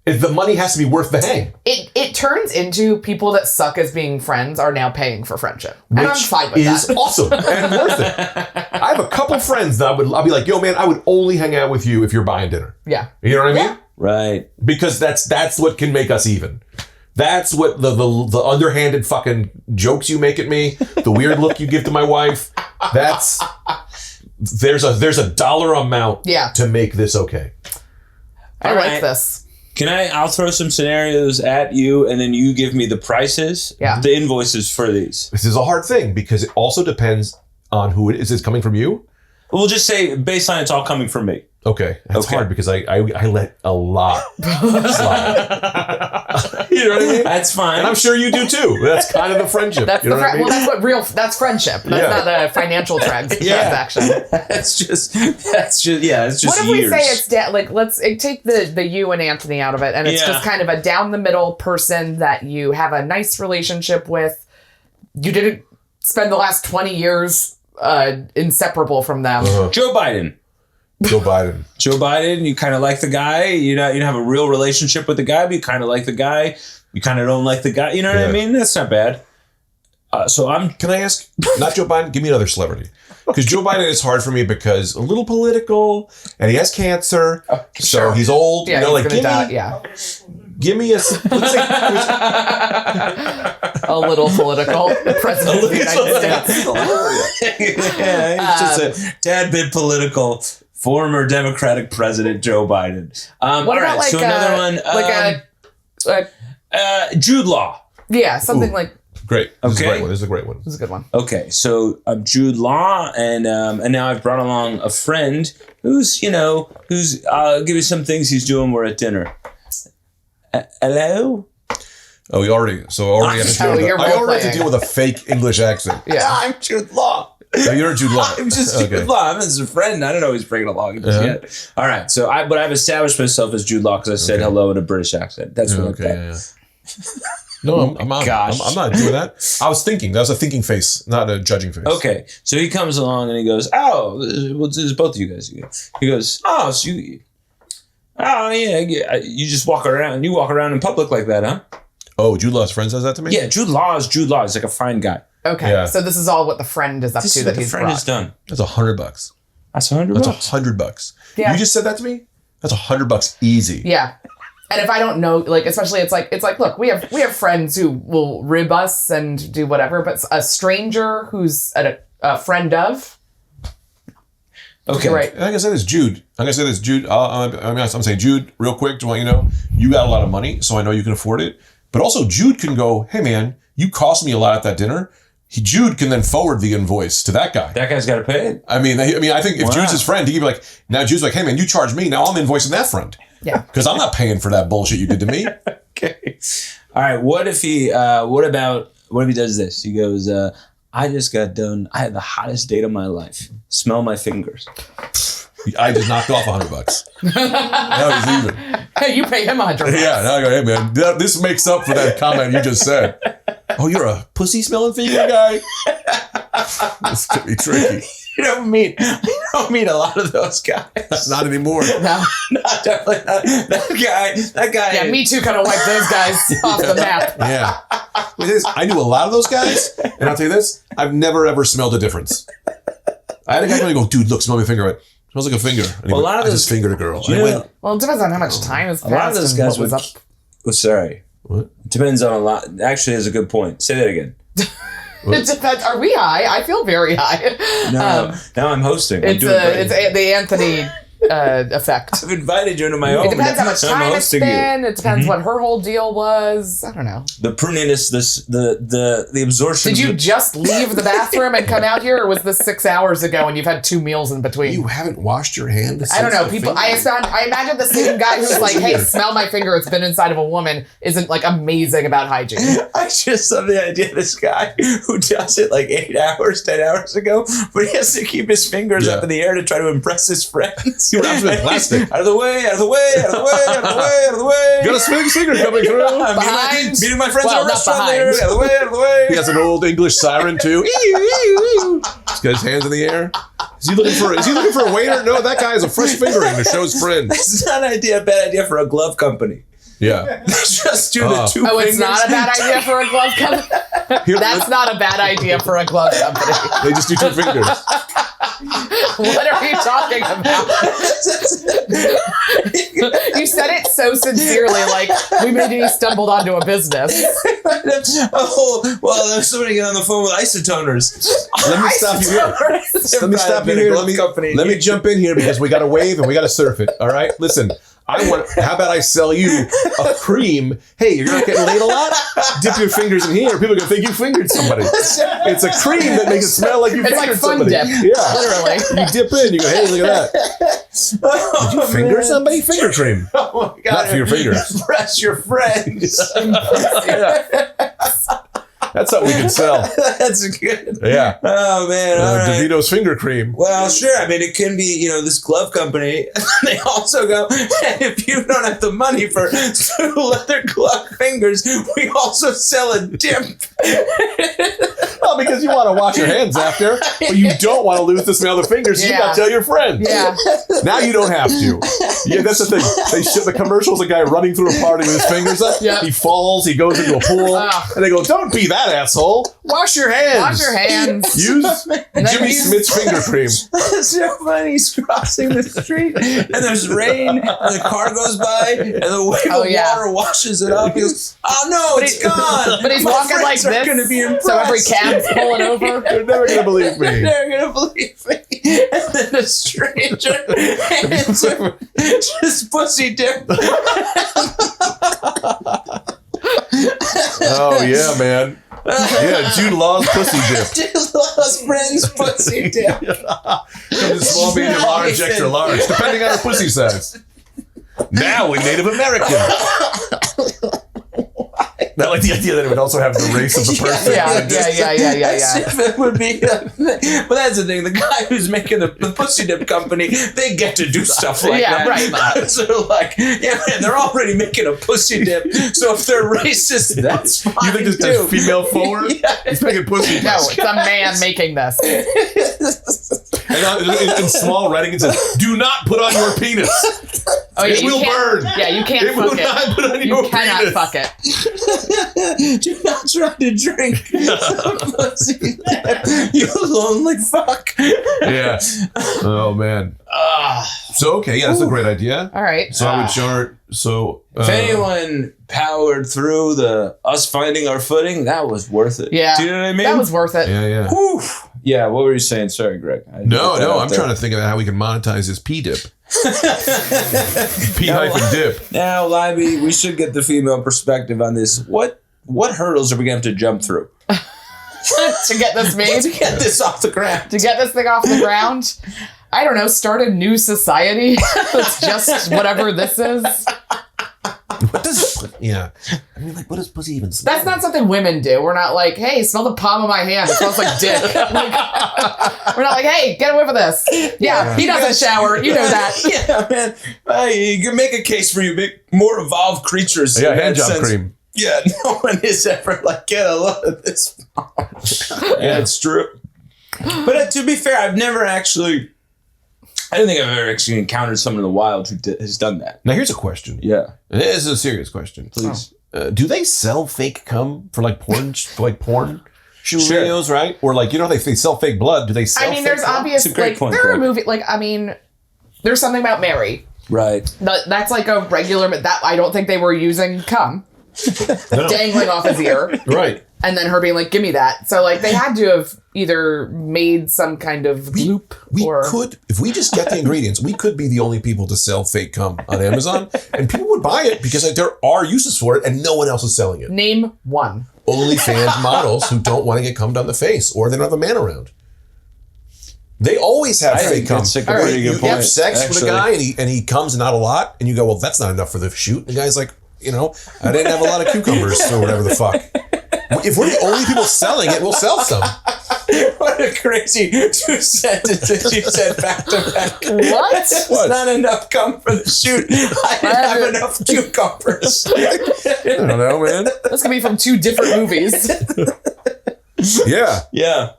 S2: The money has to be worth the hang.
S3: It turns into people that suck as being friends are now paying for friendship. And I'm fine with that.
S2: Which is awesome and worth it. I have a couple friends that I'll be like, yo, man, I would only hang out with you if you're buying dinner.
S3: Yeah.
S2: You know what I mean?
S5: Right.
S2: Because that's what can make us even. That's what the underhanded fucking jokes you make at me, the weird look you give to my wife, there's a dollar amount to make this okay.
S3: I like this.
S5: I'll throw some scenarios at you, and then you give me the prices, the invoices for these.
S2: This is a hard thing because it also depends on who it is. Is it coming from you?
S5: We'll just say baseline, it's all coming from me.
S2: Okay. That's hard because I let a lot slide. You know what I mean?
S5: That's fine.
S2: And I'm sure you do too. That's kind of the friendship.
S3: That's that's friendship. That's not the financial transaction.
S5: It's just it's just
S3: what if
S5: years.
S3: we say it's let's take the you and Anthony out of it, and it's just kind of a down the middle person that you have a nice relationship with. You didn't spend the last 20 years inseparable from them.
S5: Joe Biden, you kind of like the guy. You don't have a real relationship with the guy, but you kind of like the guy. You kind of don't like the guy. You know what I mean? That's not bad.
S2: Can I ask, not Joe Biden, give me another celebrity. Because Joe Biden is hard for me because a little political, and he has cancer, so he's old.
S3: Yeah,
S2: he's
S3: gonna die.
S2: Give me let's say,
S3: a little political president of the United States.
S5: He's just a tad bit political. Former Democratic President Joe Biden.
S3: What about
S5: so another one, Jude Law.
S3: Yeah, something like.
S2: Great. This is a great one.
S3: This is a good one.
S5: Okay, so I'm Jude Law, and now I've brought along a friend who's give me some things he's doing. We're at dinner. Hello.
S2: Oh, I already had to deal with a fake English accent.
S5: Yeah, I'm Jude Law.
S2: No, you're Jude Law.
S5: I'm just Jude Law. I'm his friend. I don't know who he's bringing along just yet. All right, so I've established myself as Jude Law because I said hello in a British accent. That's what I'm saying.
S2: No, I'm not doing that. I was thinking. That was a thinking face, not a judging face.
S5: Okay, so he comes along and he goes, "Oh, well, this is both of you guys." He goes, "Oh, so Oh yeah, you just walk around. You walk around in public like that, huh?
S2: Oh, Jude Law's friend says that to me?
S5: Yeah, Jude Law is Jude Law. He's like a fine guy.
S3: Okay,
S2: Yeah.
S3: so this is all what the friend is up
S5: This
S3: to
S5: is
S3: that
S5: what the
S3: he's
S5: friend
S3: brought.
S5: has done.
S2: That's $100.
S5: That's $100.
S2: That's $100.
S3: Yeah.
S2: You just said that to me? That's $100 easy.
S3: Yeah. And if I don't know, like, especially it's like, look, we have friends who will rib us and do whatever, but a stranger who's a friend of.
S5: Okay.
S3: Right.
S2: Like I said, it's Jude. Like I said, it's Jude. I'm saying, Jude, real quick, to let you know, you got a lot of money, so I know you can afford it. But also, Jude can go, hey, man, you cost me a lot at that dinner. Jude can then forward the invoice to that guy.
S5: That guy's got to pay it.
S2: I mean, I think if Jude's his friend, he could be like, now Jude's like, hey, man, you charge me. Now I'm invoicing that friend.
S3: Yeah.
S2: Because I'm not paying for that bullshit you did to me.
S5: Okay. All right. What if he does this? He goes, I just got done. I had the hottest date of my life. Smell my fingers.
S2: I just knocked off $100. Now he's even.
S3: Hey, you pay him $100.
S2: Yeah, now I go, hey, man, this makes up for that comment you just said. Oh, you're a pussy smelling finger guy? This could be tricky.
S5: You don't meet a lot of those guys.
S2: Not anymore.
S3: No.
S5: Not definitely not. That guy.
S3: Yeah, me too kind of wipe those guys off the map.
S2: Yeah. I knew a lot of those guys, and I'll tell you this, I've never ever smelled a difference. I had a guy come and go, dude, look, smell my finger. I went, smells like a finger. And he
S5: Well, a
S2: went,
S5: lot of
S2: I
S5: those-
S2: just fingered a girl.
S5: You
S2: And I
S5: know-
S2: went,
S3: Well, it depends on how much time has passed.
S5: A lot of those
S3: and
S5: guys
S3: what was
S5: would.
S3: up.
S5: Oh, sorry.
S2: what?
S5: Depends on a lot. Actually, is a good point. Say that again.
S3: It depends. Are we high? I feel very high.
S5: No, now I'm hosting. I'm
S3: It's
S5: doing great.
S3: the Anthony effect.
S5: I've invited you into my own.
S3: It depends how much
S5: I'm
S3: time it's
S5: hosting
S3: been. It depends what her whole deal was. I don't know.
S5: The pruniness, the absorption.
S3: Did you just leave the bathroom and come out here, or was this 6 hours ago and you've had 2 meals in between?
S2: You haven't washed your hand?
S3: I don't know. People, I imagine the same guy who's like, "Hey, smell my finger. It's been inside of a woman." Isn't like amazing about hygiene.
S5: I just love the idea of this guy who does it like 8 hours, 10 hours ago, but he has to keep his fingers up in the air to try to impress his friends.
S2: He wraps them in plastic.
S5: Out of the way, out of the way, out of the way, out of the way, out of the way.
S2: Got a swing finger coming through.
S5: I'm
S3: Behind?
S5: meeting my friends
S3: Well,
S5: at a
S3: not
S5: restaurant
S3: behind.
S5: there. Out of the way, out of the way.
S2: He has an old English siren too. He's got his hands in the air. Is he looking for a waiter? No, that guy has a fresh fingering to show his friends.
S5: It's not a bad idea for a glove company.
S2: Yeah.
S5: Just do the 2
S3: Oh,
S5: fingers.
S3: it's not a bad idea for a glove company. That's not a bad idea for a glove company.
S2: They just do 2 fingers.
S3: What are you talking about? You said it so sincerely, like we maybe stumbled onto a business.
S5: Oh, well, there's somebody on the phone with isotoners.
S2: Let me stop you here. Let me stop you here. Let me jump in here because we got to wave and we got to surf it. All right, listen. How about I sell you a cream? Hey, you're not getting laid a lot? Dip your fingers in here. People are gonna think you fingered somebody. It's a cream that makes it smell like you
S3: It's
S2: fingered
S3: like fun
S2: somebody.
S3: dip,
S2: Yeah,
S3: literally.
S2: You dip in. You go, hey, look at that. Did you finger somebody? Finger cream.
S5: Oh my God.
S2: Not for your fingers.
S5: Impress your friends.
S2: That's something we can sell.
S5: That's good.
S2: Yeah.
S5: Oh, man. All right.
S2: DeVito's finger cream.
S5: Well, sure. I mean, it can be, this glove company. They also go, and if you don't have the money for 2 leather glove fingers, we also sell a dip.
S2: Well, because you want to wash your hands after, but you don't want to lose the smell of the fingers. So you got to tell your friends.
S3: Yeah.
S2: Now you don't have to. Yeah, that's the thing. They show the commercials. A guy running through a party with his fingers up.
S3: Yeah.
S2: He falls. He goes into a pool, and they go, "Don't be that asshole. Wash your hands.
S3: Wash your hands.
S2: Use Jimmy Smith's finger cream."
S5: That's so funny. He's crossing the street, and there's rain, and the car goes by, and the wave of water washes it up. He goes, "Oh no, it's gone!"
S3: But he's
S5: My
S3: walking like
S5: friends are
S3: this,
S5: gonna be impressed.
S3: so every cab's pulling over.
S2: They're never gonna believe me.
S5: They're gonna believe me. And then a stranger hands him just pussy dip.
S2: Oh yeah, man. Yeah, Jude Law's pussy dip.
S5: Just lost friends pussy dip.
S2: Comes in small, medium, large, extra large, depending on her pussy size. Now in Native American. Not like the idea that it would also have the race of the person.
S3: Yeah.
S5: It would be, but that's the thing. The guy who's making the pussy dip company, they get to do stuff like that.
S3: Right.
S5: So they're like, yeah, man, they're already making a pussy dip. So if they're racist, that's fine.
S2: You think this guy's female forward?
S5: Yes.
S2: He's making pussy.
S3: No, it's a man making this.
S2: And in small writing it says, "Do not put on your penis."
S3: Oh yeah,
S2: It
S3: you
S2: will
S3: can't,
S2: burn.
S3: Yeah, you can't
S2: It will
S3: fuck
S2: not put on
S3: it.
S2: your
S3: You cannot
S2: penis.
S3: fuck it.
S5: Do not try to drink pussy. You lonely fuck.
S2: Yeah. Oh man. So okay, yeah, that's a great idea.
S3: All right.
S2: So I would chart. So
S5: If anyone powered through us finding our footing, that was worth it.
S3: Yeah.
S5: Do you know what I mean?
S3: That was worth it.
S2: yeah.
S5: Whew. Yeah, what were you saying? Sorry, Greg.
S2: No, I'm trying to think of how we can monetize this P dip. P-dip.
S5: Now, Leiby, we should get the female perspective on this. What hurdles are we going to have to jump through?
S3: To get this made.
S5: To get this off the ground.
S3: To get this thing off the ground. I don't know, start a new society that's just whatever this is.
S2: What does? Yeah. I mean, like, what does pussy even smell?
S3: That's not something women do. We're not like, hey, smell the palm of my hand. It smells like dick. We're not like, hey, get away with this. Yeah, he doesn't shower. You know that.
S5: Yeah, man. You can make a case for you more evolved creatures.
S2: Yeah,
S5: in that
S2: hand job
S5: sense.
S2: cream.
S5: Yeah, no one is ever like, get a load of this. Yeah, it's true. But to be fair, I don't think I've ever actually encountered someone in the wild who has done that.
S2: Now here's a question.
S5: Yeah.
S2: This is a serious question.
S5: Please.
S2: Do they sell fake cum for like porn, shoe
S5: Sure.
S2: videos, right? Or like, you know, they sell fake blood. Do they sell?
S3: I mean,
S2: fake
S3: there's
S2: cum?
S3: obvious,
S5: It's a great
S3: like,
S5: point,
S3: there are
S5: Greg.
S3: movies, like, I mean, there's something about Mary.
S5: Right.
S3: That's like a regular, that I don't think they were using cum dangling off his ear.
S2: Right.
S3: And then her being like, give me that. So, like, they had to have either made some kind of loop
S2: We
S3: or...
S2: could, if we just get the ingredients, we could be the only people to sell fake cum on Amazon, and people would buy it because there are uses for it, and no one else is selling it.
S3: Name one.
S2: OnlyFans models who don't want to get cummed on the face, or they don't have a man around. They always have
S5: I
S2: fake
S5: think
S2: cum.
S5: that's a
S2: Right?
S5: pretty good
S2: You
S5: point,
S2: have sex with a
S5: actually.
S2: guy and he comes not a lot, and you go, well, that's not enough for the shoot. And the guy's like, you know, I didn't have a lot of cucumbers or whatever the fuck. If we're the only people selling it, we'll sell some.
S5: What a crazy 2 sentences you said back to back.
S3: What?
S5: It's not enough cum for the shoot. I didn't have enough cucumbers.
S2: I don't know, man.
S3: This could be from 2 different movies.
S2: Yeah.
S5: Yeah.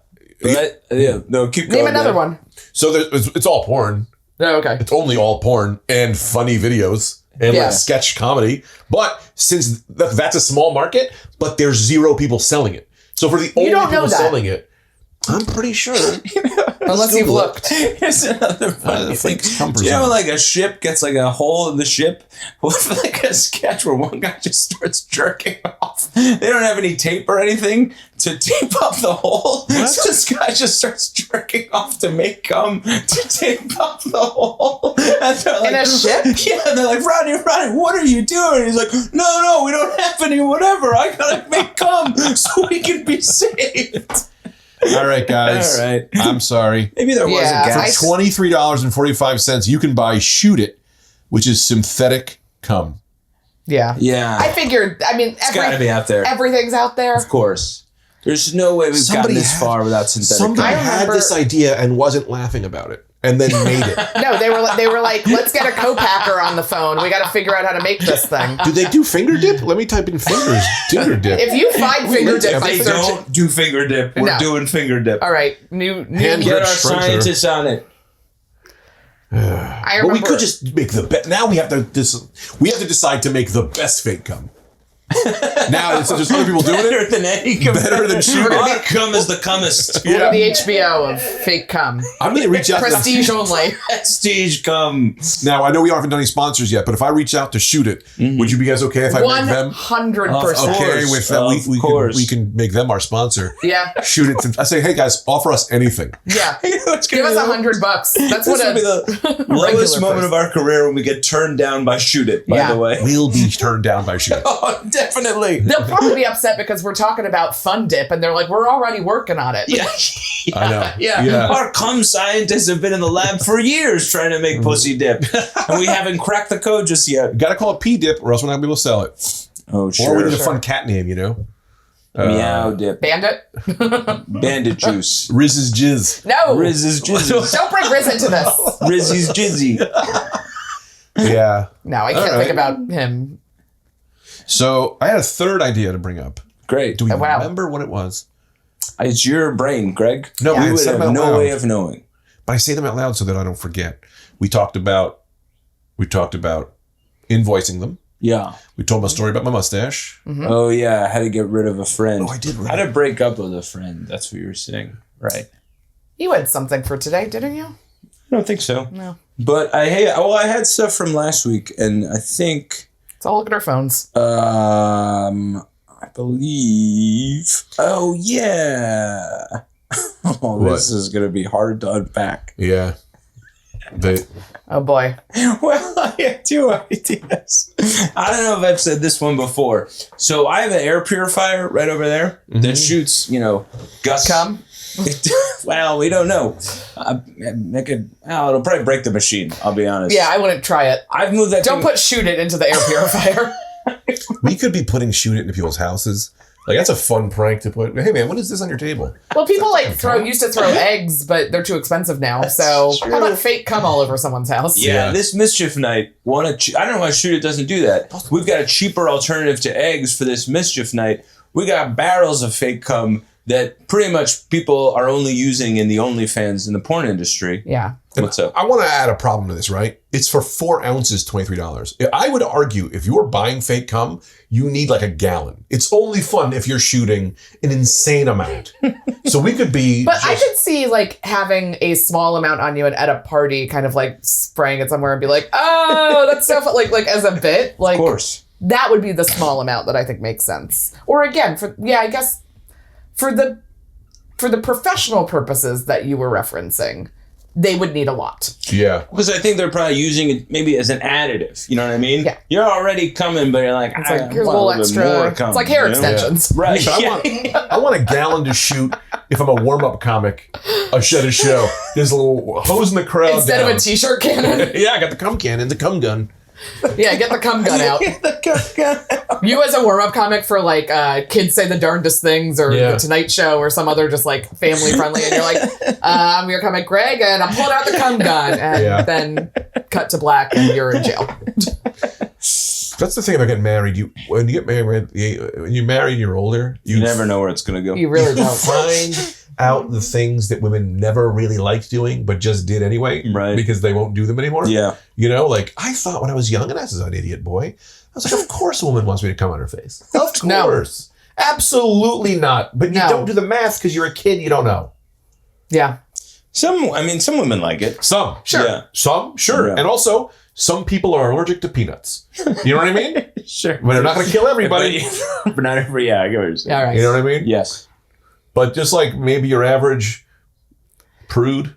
S5: No, keep going.
S3: Name another one.
S2: So it's all porn.
S3: Oh, okay.
S2: It's only all porn and funny videos and
S3: Yeah.
S2: like sketch comedy. But since that's a small market, but there's 0 people selling it. So for the only
S3: don't know
S2: people
S3: that.
S2: selling it, I'm pretty sure.
S3: Unless you've looked.
S5: Here's another funny thing.
S2: cum
S5: Do you know
S2: percent.
S5: like a ship gets like a hole in the ship? What if like a sketch where one guy just starts jerking off? They don't have any tape or anything to tape up the hole. So this guy just starts jerking off to make cum to tape up the hole. And they're like,
S3: In a ship?
S5: Yeah, and they're like, Rodney, what are you doing? He's like, no, we don't have any whatever. I gotta make cum so we can be saved.
S2: All right, guys.
S5: All right.
S2: I'm sorry.
S5: Maybe there was
S3: Yeah,
S5: a
S3: I-
S5: gap.
S2: For $23.45, you can buy Shoot It, which is synthetic cum.
S3: Yeah.
S5: Yeah.
S3: I figured, I mean,
S5: It's gotta be out there.
S3: everything's out there.
S5: Of course. There's no way we've
S2: Somebody
S5: gotten this
S2: had-
S5: far without synthetic
S2: Somebody
S5: cum.
S3: I
S2: had
S3: remember-
S2: this idea and wasn't laughing about it, and then made it.
S3: No, they were like, let's get a co-packer on the phone. We got to figure out how to make this thing.
S2: Do they do finger dip? Let me type in fingers. Finger dip.
S3: If you find finger dip,
S2: If
S3: I
S5: They
S3: search it.
S5: don't do finger dip. We're
S3: No.
S5: doing finger dip.
S3: All right, new.
S2: Hand
S5: Get
S2: grip
S5: our
S2: shrinker.
S5: scientists on it.
S3: I remember.
S2: But we could just make the best. Now we have to decide to make the best fake cum. Now since there's other people doing
S5: Better
S2: it.
S5: than any cum.
S2: Better than Shoot It.
S5: Our cum is the cummest.
S3: Go to the HBO of fake cum.
S2: I'm going to reach out to them.
S3: Prestige only.
S5: Prestige cum.
S2: Now I know we haven't done any sponsors yet, but if I reach out to Shoot It, would you be guys okay if I make them
S3: 100%.
S2: okay with that?
S5: Of course.
S2: We can make them our sponsor.
S3: Yeah.
S2: Shoot It. I say, hey guys, offer us anything.
S3: Yeah.
S5: You know what's
S3: Give
S5: gonna
S3: us
S5: be the-
S3: $100. That's
S5: This
S3: what
S5: will be the
S3: regular
S5: lowest moment
S3: person.
S5: of our career when we get turned down by Shoot It, by
S3: Yeah.
S5: the way.
S2: We'll be turned down by Shoot It.
S5: Oh, definitely.
S3: They'll probably be upset because we're talking about Fun Dip, and they're like, we're already working on it.
S5: Yeah.
S2: I know.
S5: Yeah.
S2: Yeah.
S5: Our cum scientists have been in the lab for years trying to make pussy dip. And we haven't cracked the code just yet.
S2: Got to call it P dip, or else we're not going to be able to sell it.
S5: Oh,
S2: Or we need a fun cat name, you know.
S5: Meow dip.
S3: Bandit?
S5: Bandit juice.
S2: Riz's jizz.
S3: No.
S5: Riz's jizzy.
S3: Don't bring Riz into this.
S5: Rizzy's jizzy.
S2: Yeah.
S3: No, I can't
S2: All right.
S3: think about him.
S2: So I had a third idea to bring up.
S5: Great.
S2: Do we
S3: Wow.
S2: remember what it was?
S5: It's your brain, Greg.
S2: No, I
S5: we would
S2: said
S5: have
S2: them out
S5: no
S2: loud.
S5: way of knowing.
S2: But I say them out loud so that I don't forget. We talked about We talked about invoicing them.
S5: Yeah.
S2: We told them a story about my mustache.
S3: Mm-hmm.
S5: Oh, yeah. How to get rid of a friend.
S2: Oh, I did.
S5: How to break up with a friend. That's what you were saying. Right.
S3: You had something for today, didn't you?
S5: I don't think so.
S3: No.
S5: But I had stuff from last week, and I think
S3: Let's all look at our phones.
S5: I believe. Oh yeah. Oh, this is gonna be hard to unpack.
S2: Yeah.
S3: Oh boy.
S5: Well, I have 2 ideas. I don't know if I've said this one before. So I have an air purifier right over there that shoots, gusts.
S3: Come.
S5: Well, we don't know. It'll probably break the machine. I'll be honest.
S3: Yeah, I wouldn't try it.
S5: I've moved that.
S3: Don't put shoot it into the air purifier.
S2: We could be putting shoot it into people's houses. Like, that's a fun prank to put. Hey, man, what is this on your table?
S3: Well, people used to throw eggs, but they're too expensive now. So how about fake cum all over someone's house?
S5: Yeah, this mischief night. I don't know why Shoot It doesn't do that. We've got a cheaper alternative to eggs for this mischief night. We got barrels of fake cum that pretty much people are only using in the OnlyFans in the porn industry.
S3: Yeah.
S5: What's up?
S2: I want to add a problem to this, right? It's for 4 ounces, $23. I would argue if you're buying fake cum, you need like a gallon. It's only fun if you're shooting an insane amount. So we could be.
S3: But I could see like having a small amount on you and at a party, kind of like spraying it somewhere and be like, oh, that's so fun. Like as a bit. Like,
S5: Of course.
S3: That would be the small amount that I think makes sense. Or again, I guess for the professional purposes that you were referencing, they would need a lot.
S2: Yeah.
S5: Because I think they're probably using it maybe as an additive. You know what I mean?
S3: Yeah.
S5: You're already coming, but you're like,
S3: It's like, here's a little extra. It's like hair extensions.
S2: Yeah.
S5: Right.
S2: So I want a gallon to shoot if I'm a warm-up comic, a show. There's a little hose in the crowd.
S3: Instead of a t-shirt cannon.
S2: Yeah, I got the cum cannon, the cum gun.
S3: Yeah, get the cum gun out. You as a warm-up comic for like Kids Say the Darndest Things or The Tonight Show or some other just like family friendly, and you're like, I'm your comic Greg and I'm pulling out the cum gun, and then cut to black and you're in jail.
S2: That's the thing about getting married. When you get married, when you're married and you're older,
S5: you never know where it's going to go.
S3: You really don't.
S2: Find out the things that women never really liked doing, but just did anyway,
S5: right?
S2: Because they won't do them anymore.
S5: Yeah.
S2: Like I thought when I was young, and I was an idiot boy, I was like, of course a woman wants me to come on her face. Of course.
S3: No.
S2: Absolutely not. But you don't do the math because you're a kid, you don't know.
S3: Yeah.
S5: Some women like it.
S2: Some.
S5: Sure. Yeah.
S2: Some, sure. Yeah. And also, some people are allergic to peanuts. You know what I mean?
S5: Sure.
S2: But they're not going to kill everybody.
S5: But not every, I get what you're saying.
S3: Yeah, right.
S2: You know what I mean?
S5: Yes.
S2: But just like maybe your average prude.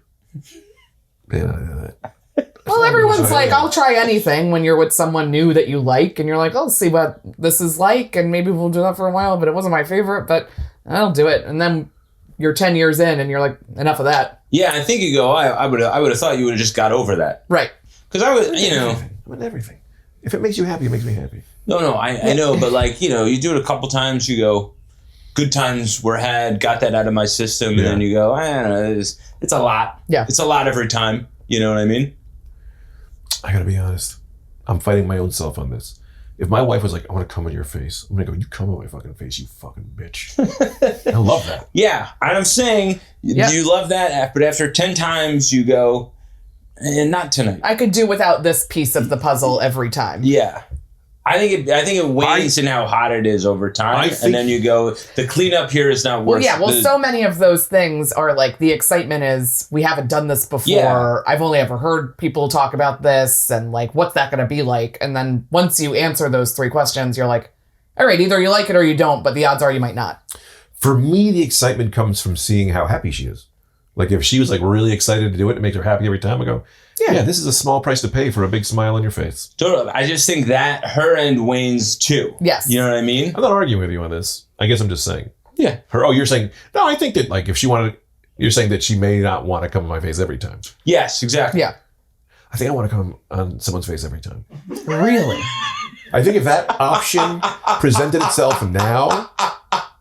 S3: Well, everyone's like, I'll try anything when you're with someone new that you like, and you're like, I'll see what this is like, and maybe we'll do that for a while, but it wasn't my favorite, but I'll do it. And then you're 10 years in, and you're like, enough of that.
S5: Yeah, I think you go, I would have thought you would have just got over that.
S3: Right.
S5: Because I would,
S2: With everything. If it makes you happy, it makes me happy.
S5: No, I know, but like, you do it a couple times, you go, good times were had, got that out of my system, and then you go, I don't know, it's a lot.
S3: Yeah.
S5: It's a lot every time. You know what I mean?
S2: I gotta be honest. I'm fighting my own self on this. If my wife was like, I want to come on your face, I'm gonna go, you come on my fucking face, you fucking bitch. I love that.
S5: Yeah, and I'm saying, you love that, but after 10 times you go, not tonight.
S3: I could do without this piece of the puzzle every time.
S5: Yeah. I think it wanes in how hot it is over time, and then you go, the cleanup here is not worth.
S3: So many of those things are like the excitement is we haven't done this before.
S5: Yeah.
S3: I've only ever heard people talk about this, and like, what's that going to be like? And then once you answer those 3 questions, you're like, all right, either you like it or you don't, but the odds are you might not.
S2: For me, the excitement comes from seeing how happy she is. Like if she was like really excited to do it, it makes her happy every time. I go, yeah, this is a small price to pay for a big smile on your face.
S5: Totally. I just think that her end wanes too.
S3: Yes.
S5: You know what I mean?
S2: I'm not arguing with you on this. I guess I'm just saying.
S5: Yeah.
S2: You're saying, no, I think that like if she wanted, you're saying that she may not want to come on my face every time.
S5: Yes, exactly.
S3: Yeah.
S2: I think I want to come on someone's face every time.
S3: Really?
S2: I think if that option presented itself now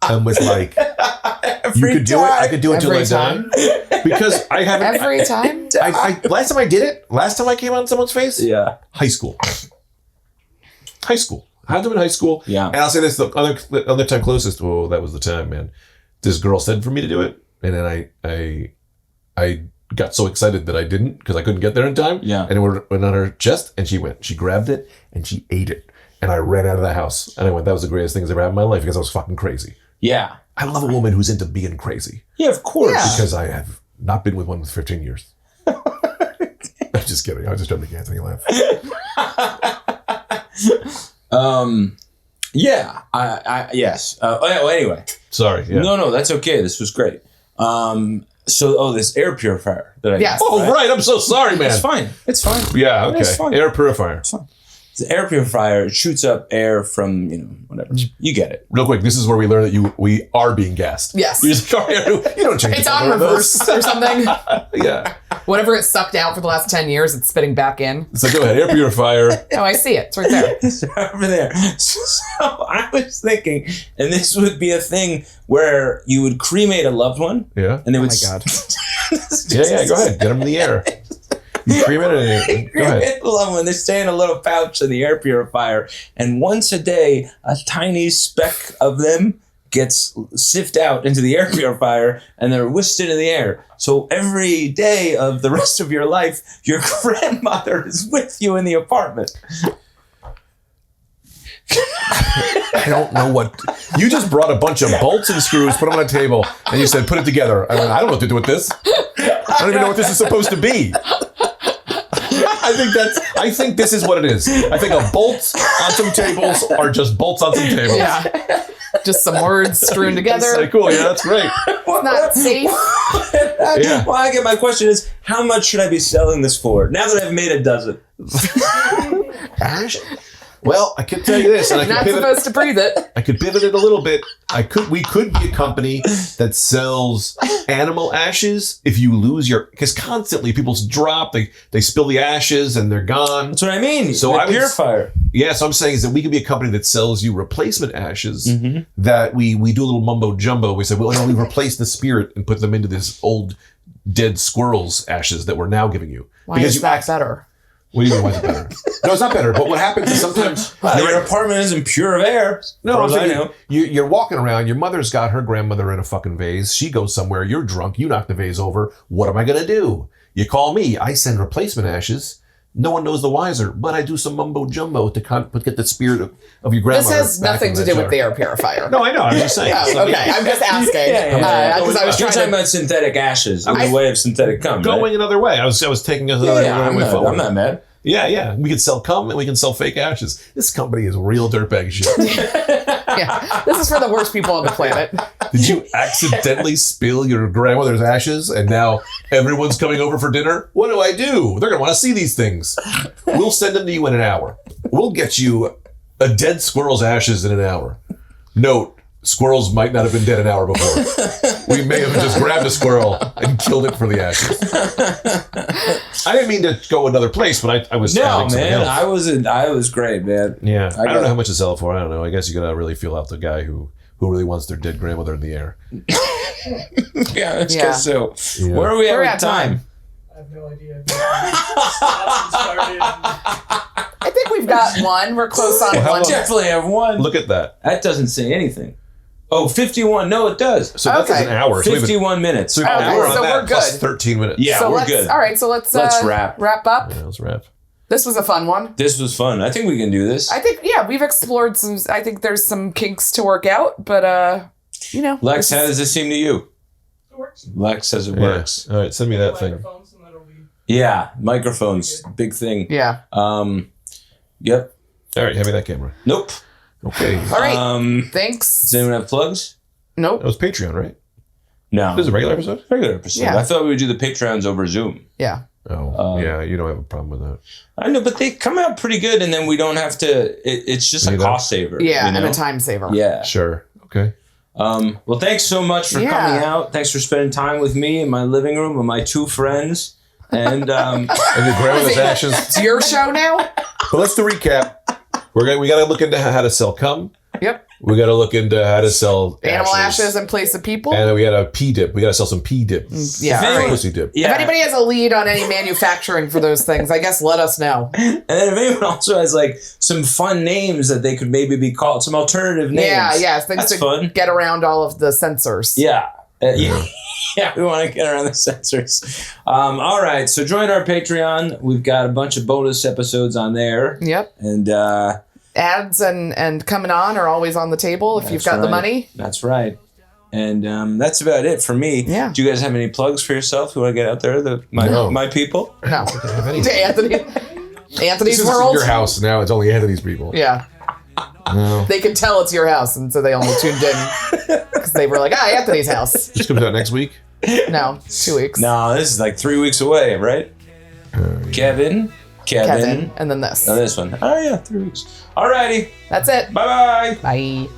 S2: and was like, you could do it, I could do it till I die. Because I haven't.
S3: Every time?
S2: Last time I did it, last time I came on someone's face, high school. I had them in high school.
S5: Yeah.
S2: And I'll say this, the other time closest, that was the time, man. This girl said for me to do it. And then I got so excited that I didn't because I couldn't get there in time.
S5: Yeah.
S2: And it went on her chest, and she grabbed it and she ate it. And I ran out of the house, and I went, that was the greatest thing that's ever happened in my life because I was fucking crazy.
S5: Yeah.
S2: I love a woman who's into being crazy.
S5: Yeah, of course.
S3: Yeah.
S2: Because I have not been with one for 15 years. I'm just kidding. I was just trying to make Anthony laugh.
S5: Yeah. Yes. Well, anyway.
S2: Sorry. Yeah.
S5: No, that's okay. This was great. This air purifier that I
S3: Yes.
S2: Oh, right. I'm so sorry, man.
S5: It's fine. It's fine.
S2: Yeah, okay.
S5: It's fine.
S2: Air purifier.
S5: It's fine. The air purifier shoots up air from, whatever. You get it.
S2: Real quick, this is where we learn that we are being gassed.
S3: Yes.
S2: You don't change
S3: It's
S2: the
S3: on
S2: color of
S3: reverse
S2: those.
S3: or something.
S2: Yeah.
S3: Whatever it sucked out for the last 10 years, it's spitting back in.
S2: So go ahead. Air purifier.
S3: Oh, I see it. It's right there.
S5: It's over there. So I was thinking, and this would be a thing where you would cremate a loved one.
S2: Yeah.
S5: And they would.
S3: Oh my God.
S2: Yeah. Go ahead. Get them in the air. You cremate it. Go ahead.
S5: A loved one. They stay in a little pouch in the air purifier, and once a day, a tiny speck of them gets sifted out into the air purifier, and they're whisked into the air. So every day of the rest of your life, your grandmother is with you in the apartment.
S2: I don't know what. You just brought a bunch of bolts and screws, put them on a table, and you said, put it together. I went, I don't know what to do with this. I don't even know what this is supposed to be. I think this is what it is. I think a bolts on some tables are just bolts on some tables.
S3: Yeah. Just some words strewn together.
S2: That's cool. Yeah, that's great.
S3: It's not safe.
S2: Yeah.
S5: Well, I get my question is, how much should I be selling this for? Now that I've made a dozen.
S2: Ash? Well, I could tell you this, and I
S3: Not
S2: could pivot.
S3: supposed to breathe it.
S2: I could pivot it a little bit. We could be a company that sells animal ashes if you lose because constantly people drop, they spill the ashes and they're gone.
S5: That's what I mean.
S2: So
S5: The
S2: I was-
S5: purifier.
S2: Yeah, so I'm saying is that we could be a company that sells you replacement ashes that we do a little mumbo jumbo. We say, well, no, we replace the spirit and put them into this old dead squirrel's ashes that we're now giving you.
S3: Why is that better?
S2: What do you mean, why is it better? No, it's not better. But what happens is sometimes
S5: Your apartment isn't pure of air.
S2: No,
S5: far
S2: I'm
S5: as I
S2: saying
S5: know.
S2: you're walking around. Your mother's got her grandmother in a fucking vase. She goes somewhere. You're drunk. You knock the vase over. What am I going to do? You call me. I send replacement ashes. No one knows the wiser, but I do some mumbo jumbo to get the spirit of your grandmother.
S3: This has
S2: back
S3: nothing
S2: in
S3: to
S2: that
S3: do with
S2: jar.
S3: the air purifier.
S2: No, I know. I'm just saying.
S3: Oh, okay, I'm just asking. Because I was
S5: You're
S3: trying
S5: talking
S3: to.
S5: about synthetic ashes in the way of synthetic cum,
S2: Going
S5: right?
S2: another way. I was taking us another way forward.
S5: I'm not mad.
S2: Yeah. We can sell cum and we can sell fake ashes. This company is real dirtbag shit.
S3: Yeah, this is for the worst people on the planet.
S2: Did you accidentally spill your grandmother's ashes and now everyone's coming over for dinner? What do I do? They're going to want to see these things. We'll send them to you in an hour. We'll get you a dead squirrel's ashes in an hour. Note, squirrels might not have been dead an hour before. We may have just grabbed a squirrel and killed it for the ashes. I didn't mean to go another place, but I was
S5: No,
S2: adding something
S5: man.
S2: else.
S5: I was great, man.
S2: Yeah. I don't
S5: got-
S2: know how much to sell it for. I don't know. I guess you got to really feel out the guy who really wants their dead grandmother in the air.
S5: Yeah, let's
S3: Yeah.
S5: go. So,
S2: Yeah.
S5: where are we
S3: We're
S5: at
S3: at
S5: with time?
S6: I have no idea. Started.
S3: I think we've got one. We're close on
S2: how
S3: one.
S2: long-
S5: Definitely have one.
S2: Look at that.
S5: That doesn't say anything. Oh, 51. No, it does.
S2: So that's
S3: Okay.
S2: an hour. So we have
S5: 51 minutes.
S2: an
S3: Okay,
S2: hour on
S3: so
S2: that
S3: we're
S2: plus
S3: good.
S2: 13 minutes.
S5: Yeah,
S3: So
S5: we're
S3: let's.
S5: good.
S3: All right, so let's
S5: wrap.
S3: up.
S2: Yeah, let's wrap.
S3: This was a fun one.
S5: This was fun. I think we can do this.
S3: I think we've explored some. I think there's some kinks to work out, but
S5: Lex, how does this seem to you?
S6: It works.
S5: Lex says it
S2: Yeah.
S5: works.
S2: All right, send me that thing.
S6: Microphones and that'll be.
S5: Yeah, microphones, big thing.
S3: Yeah.
S5: Yep.
S2: All right, hand me that camera.
S5: Nope.
S2: Okay.
S3: All right.
S5: Does
S3: Thanks.
S5: anyone have plugs?
S3: Nope.
S2: That was Patreon, right?
S5: No.
S2: This is a regular episode?
S5: Regular episode.
S3: Yeah.
S5: I thought we would do the Patreons over Zoom.
S3: Yeah.
S2: Oh, yeah, you don't have a problem with that.
S5: I know, but they come out pretty good, and then we don't have to. It's just a
S2: You know?
S5: cost saver.
S3: Yeah,
S5: you know?
S3: and a time saver.
S5: Yeah.
S2: Sure. Okay.
S5: Well, thanks so much for
S3: Yeah.
S5: coming out. Thanks for spending time with me in my living room with my two friends. And
S2: And your grandmother's ashes.
S3: It's your show now.
S2: But let's do recap. We got to look into how to sell cum.
S3: Yep.
S2: We got to look into how to sell
S3: Animal ashes in place of people.
S2: And then we got a pea dip. We got to sell some pea dip.
S3: Yeah.
S5: If
S3: all right.
S2: Pussy dip.
S5: yeah.
S3: If anybody has a lead on any manufacturing for those things, I guess let us know.
S5: And then if anyone also has like some fun names that they could maybe be called, some alternative names.
S3: Yeah, things
S5: That's
S3: to
S5: fun.
S3: get around all of the censors.
S5: Yeah. Yeah, we want to get around the censors. All right, so join our Patreon. We've got a bunch of bonus episodes on there.
S3: Yep.
S5: And
S3: ads and coming on are always on the table if you've got the money.
S5: That's right. And that's about it for me.
S3: Yeah.
S5: Do you guys have any plugs for yourself? Who want to get out there? My people?
S3: No. To Anthony's
S2: This is
S3: world.
S2: your house now. It's only Anthony's people.
S3: Yeah.
S2: No.
S3: They can tell it's your house, and so they only tuned in because they were like, Anthony's house.
S2: This comes out next week.
S3: No, 2 weeks.
S5: No, this is like 3 weeks away, right? Kevin.
S3: Kevin, and then this.
S5: Oh, this one. Oh, yeah, 3 weeks. All righty.
S3: That's it.
S5: Bye-bye.
S3: Bye.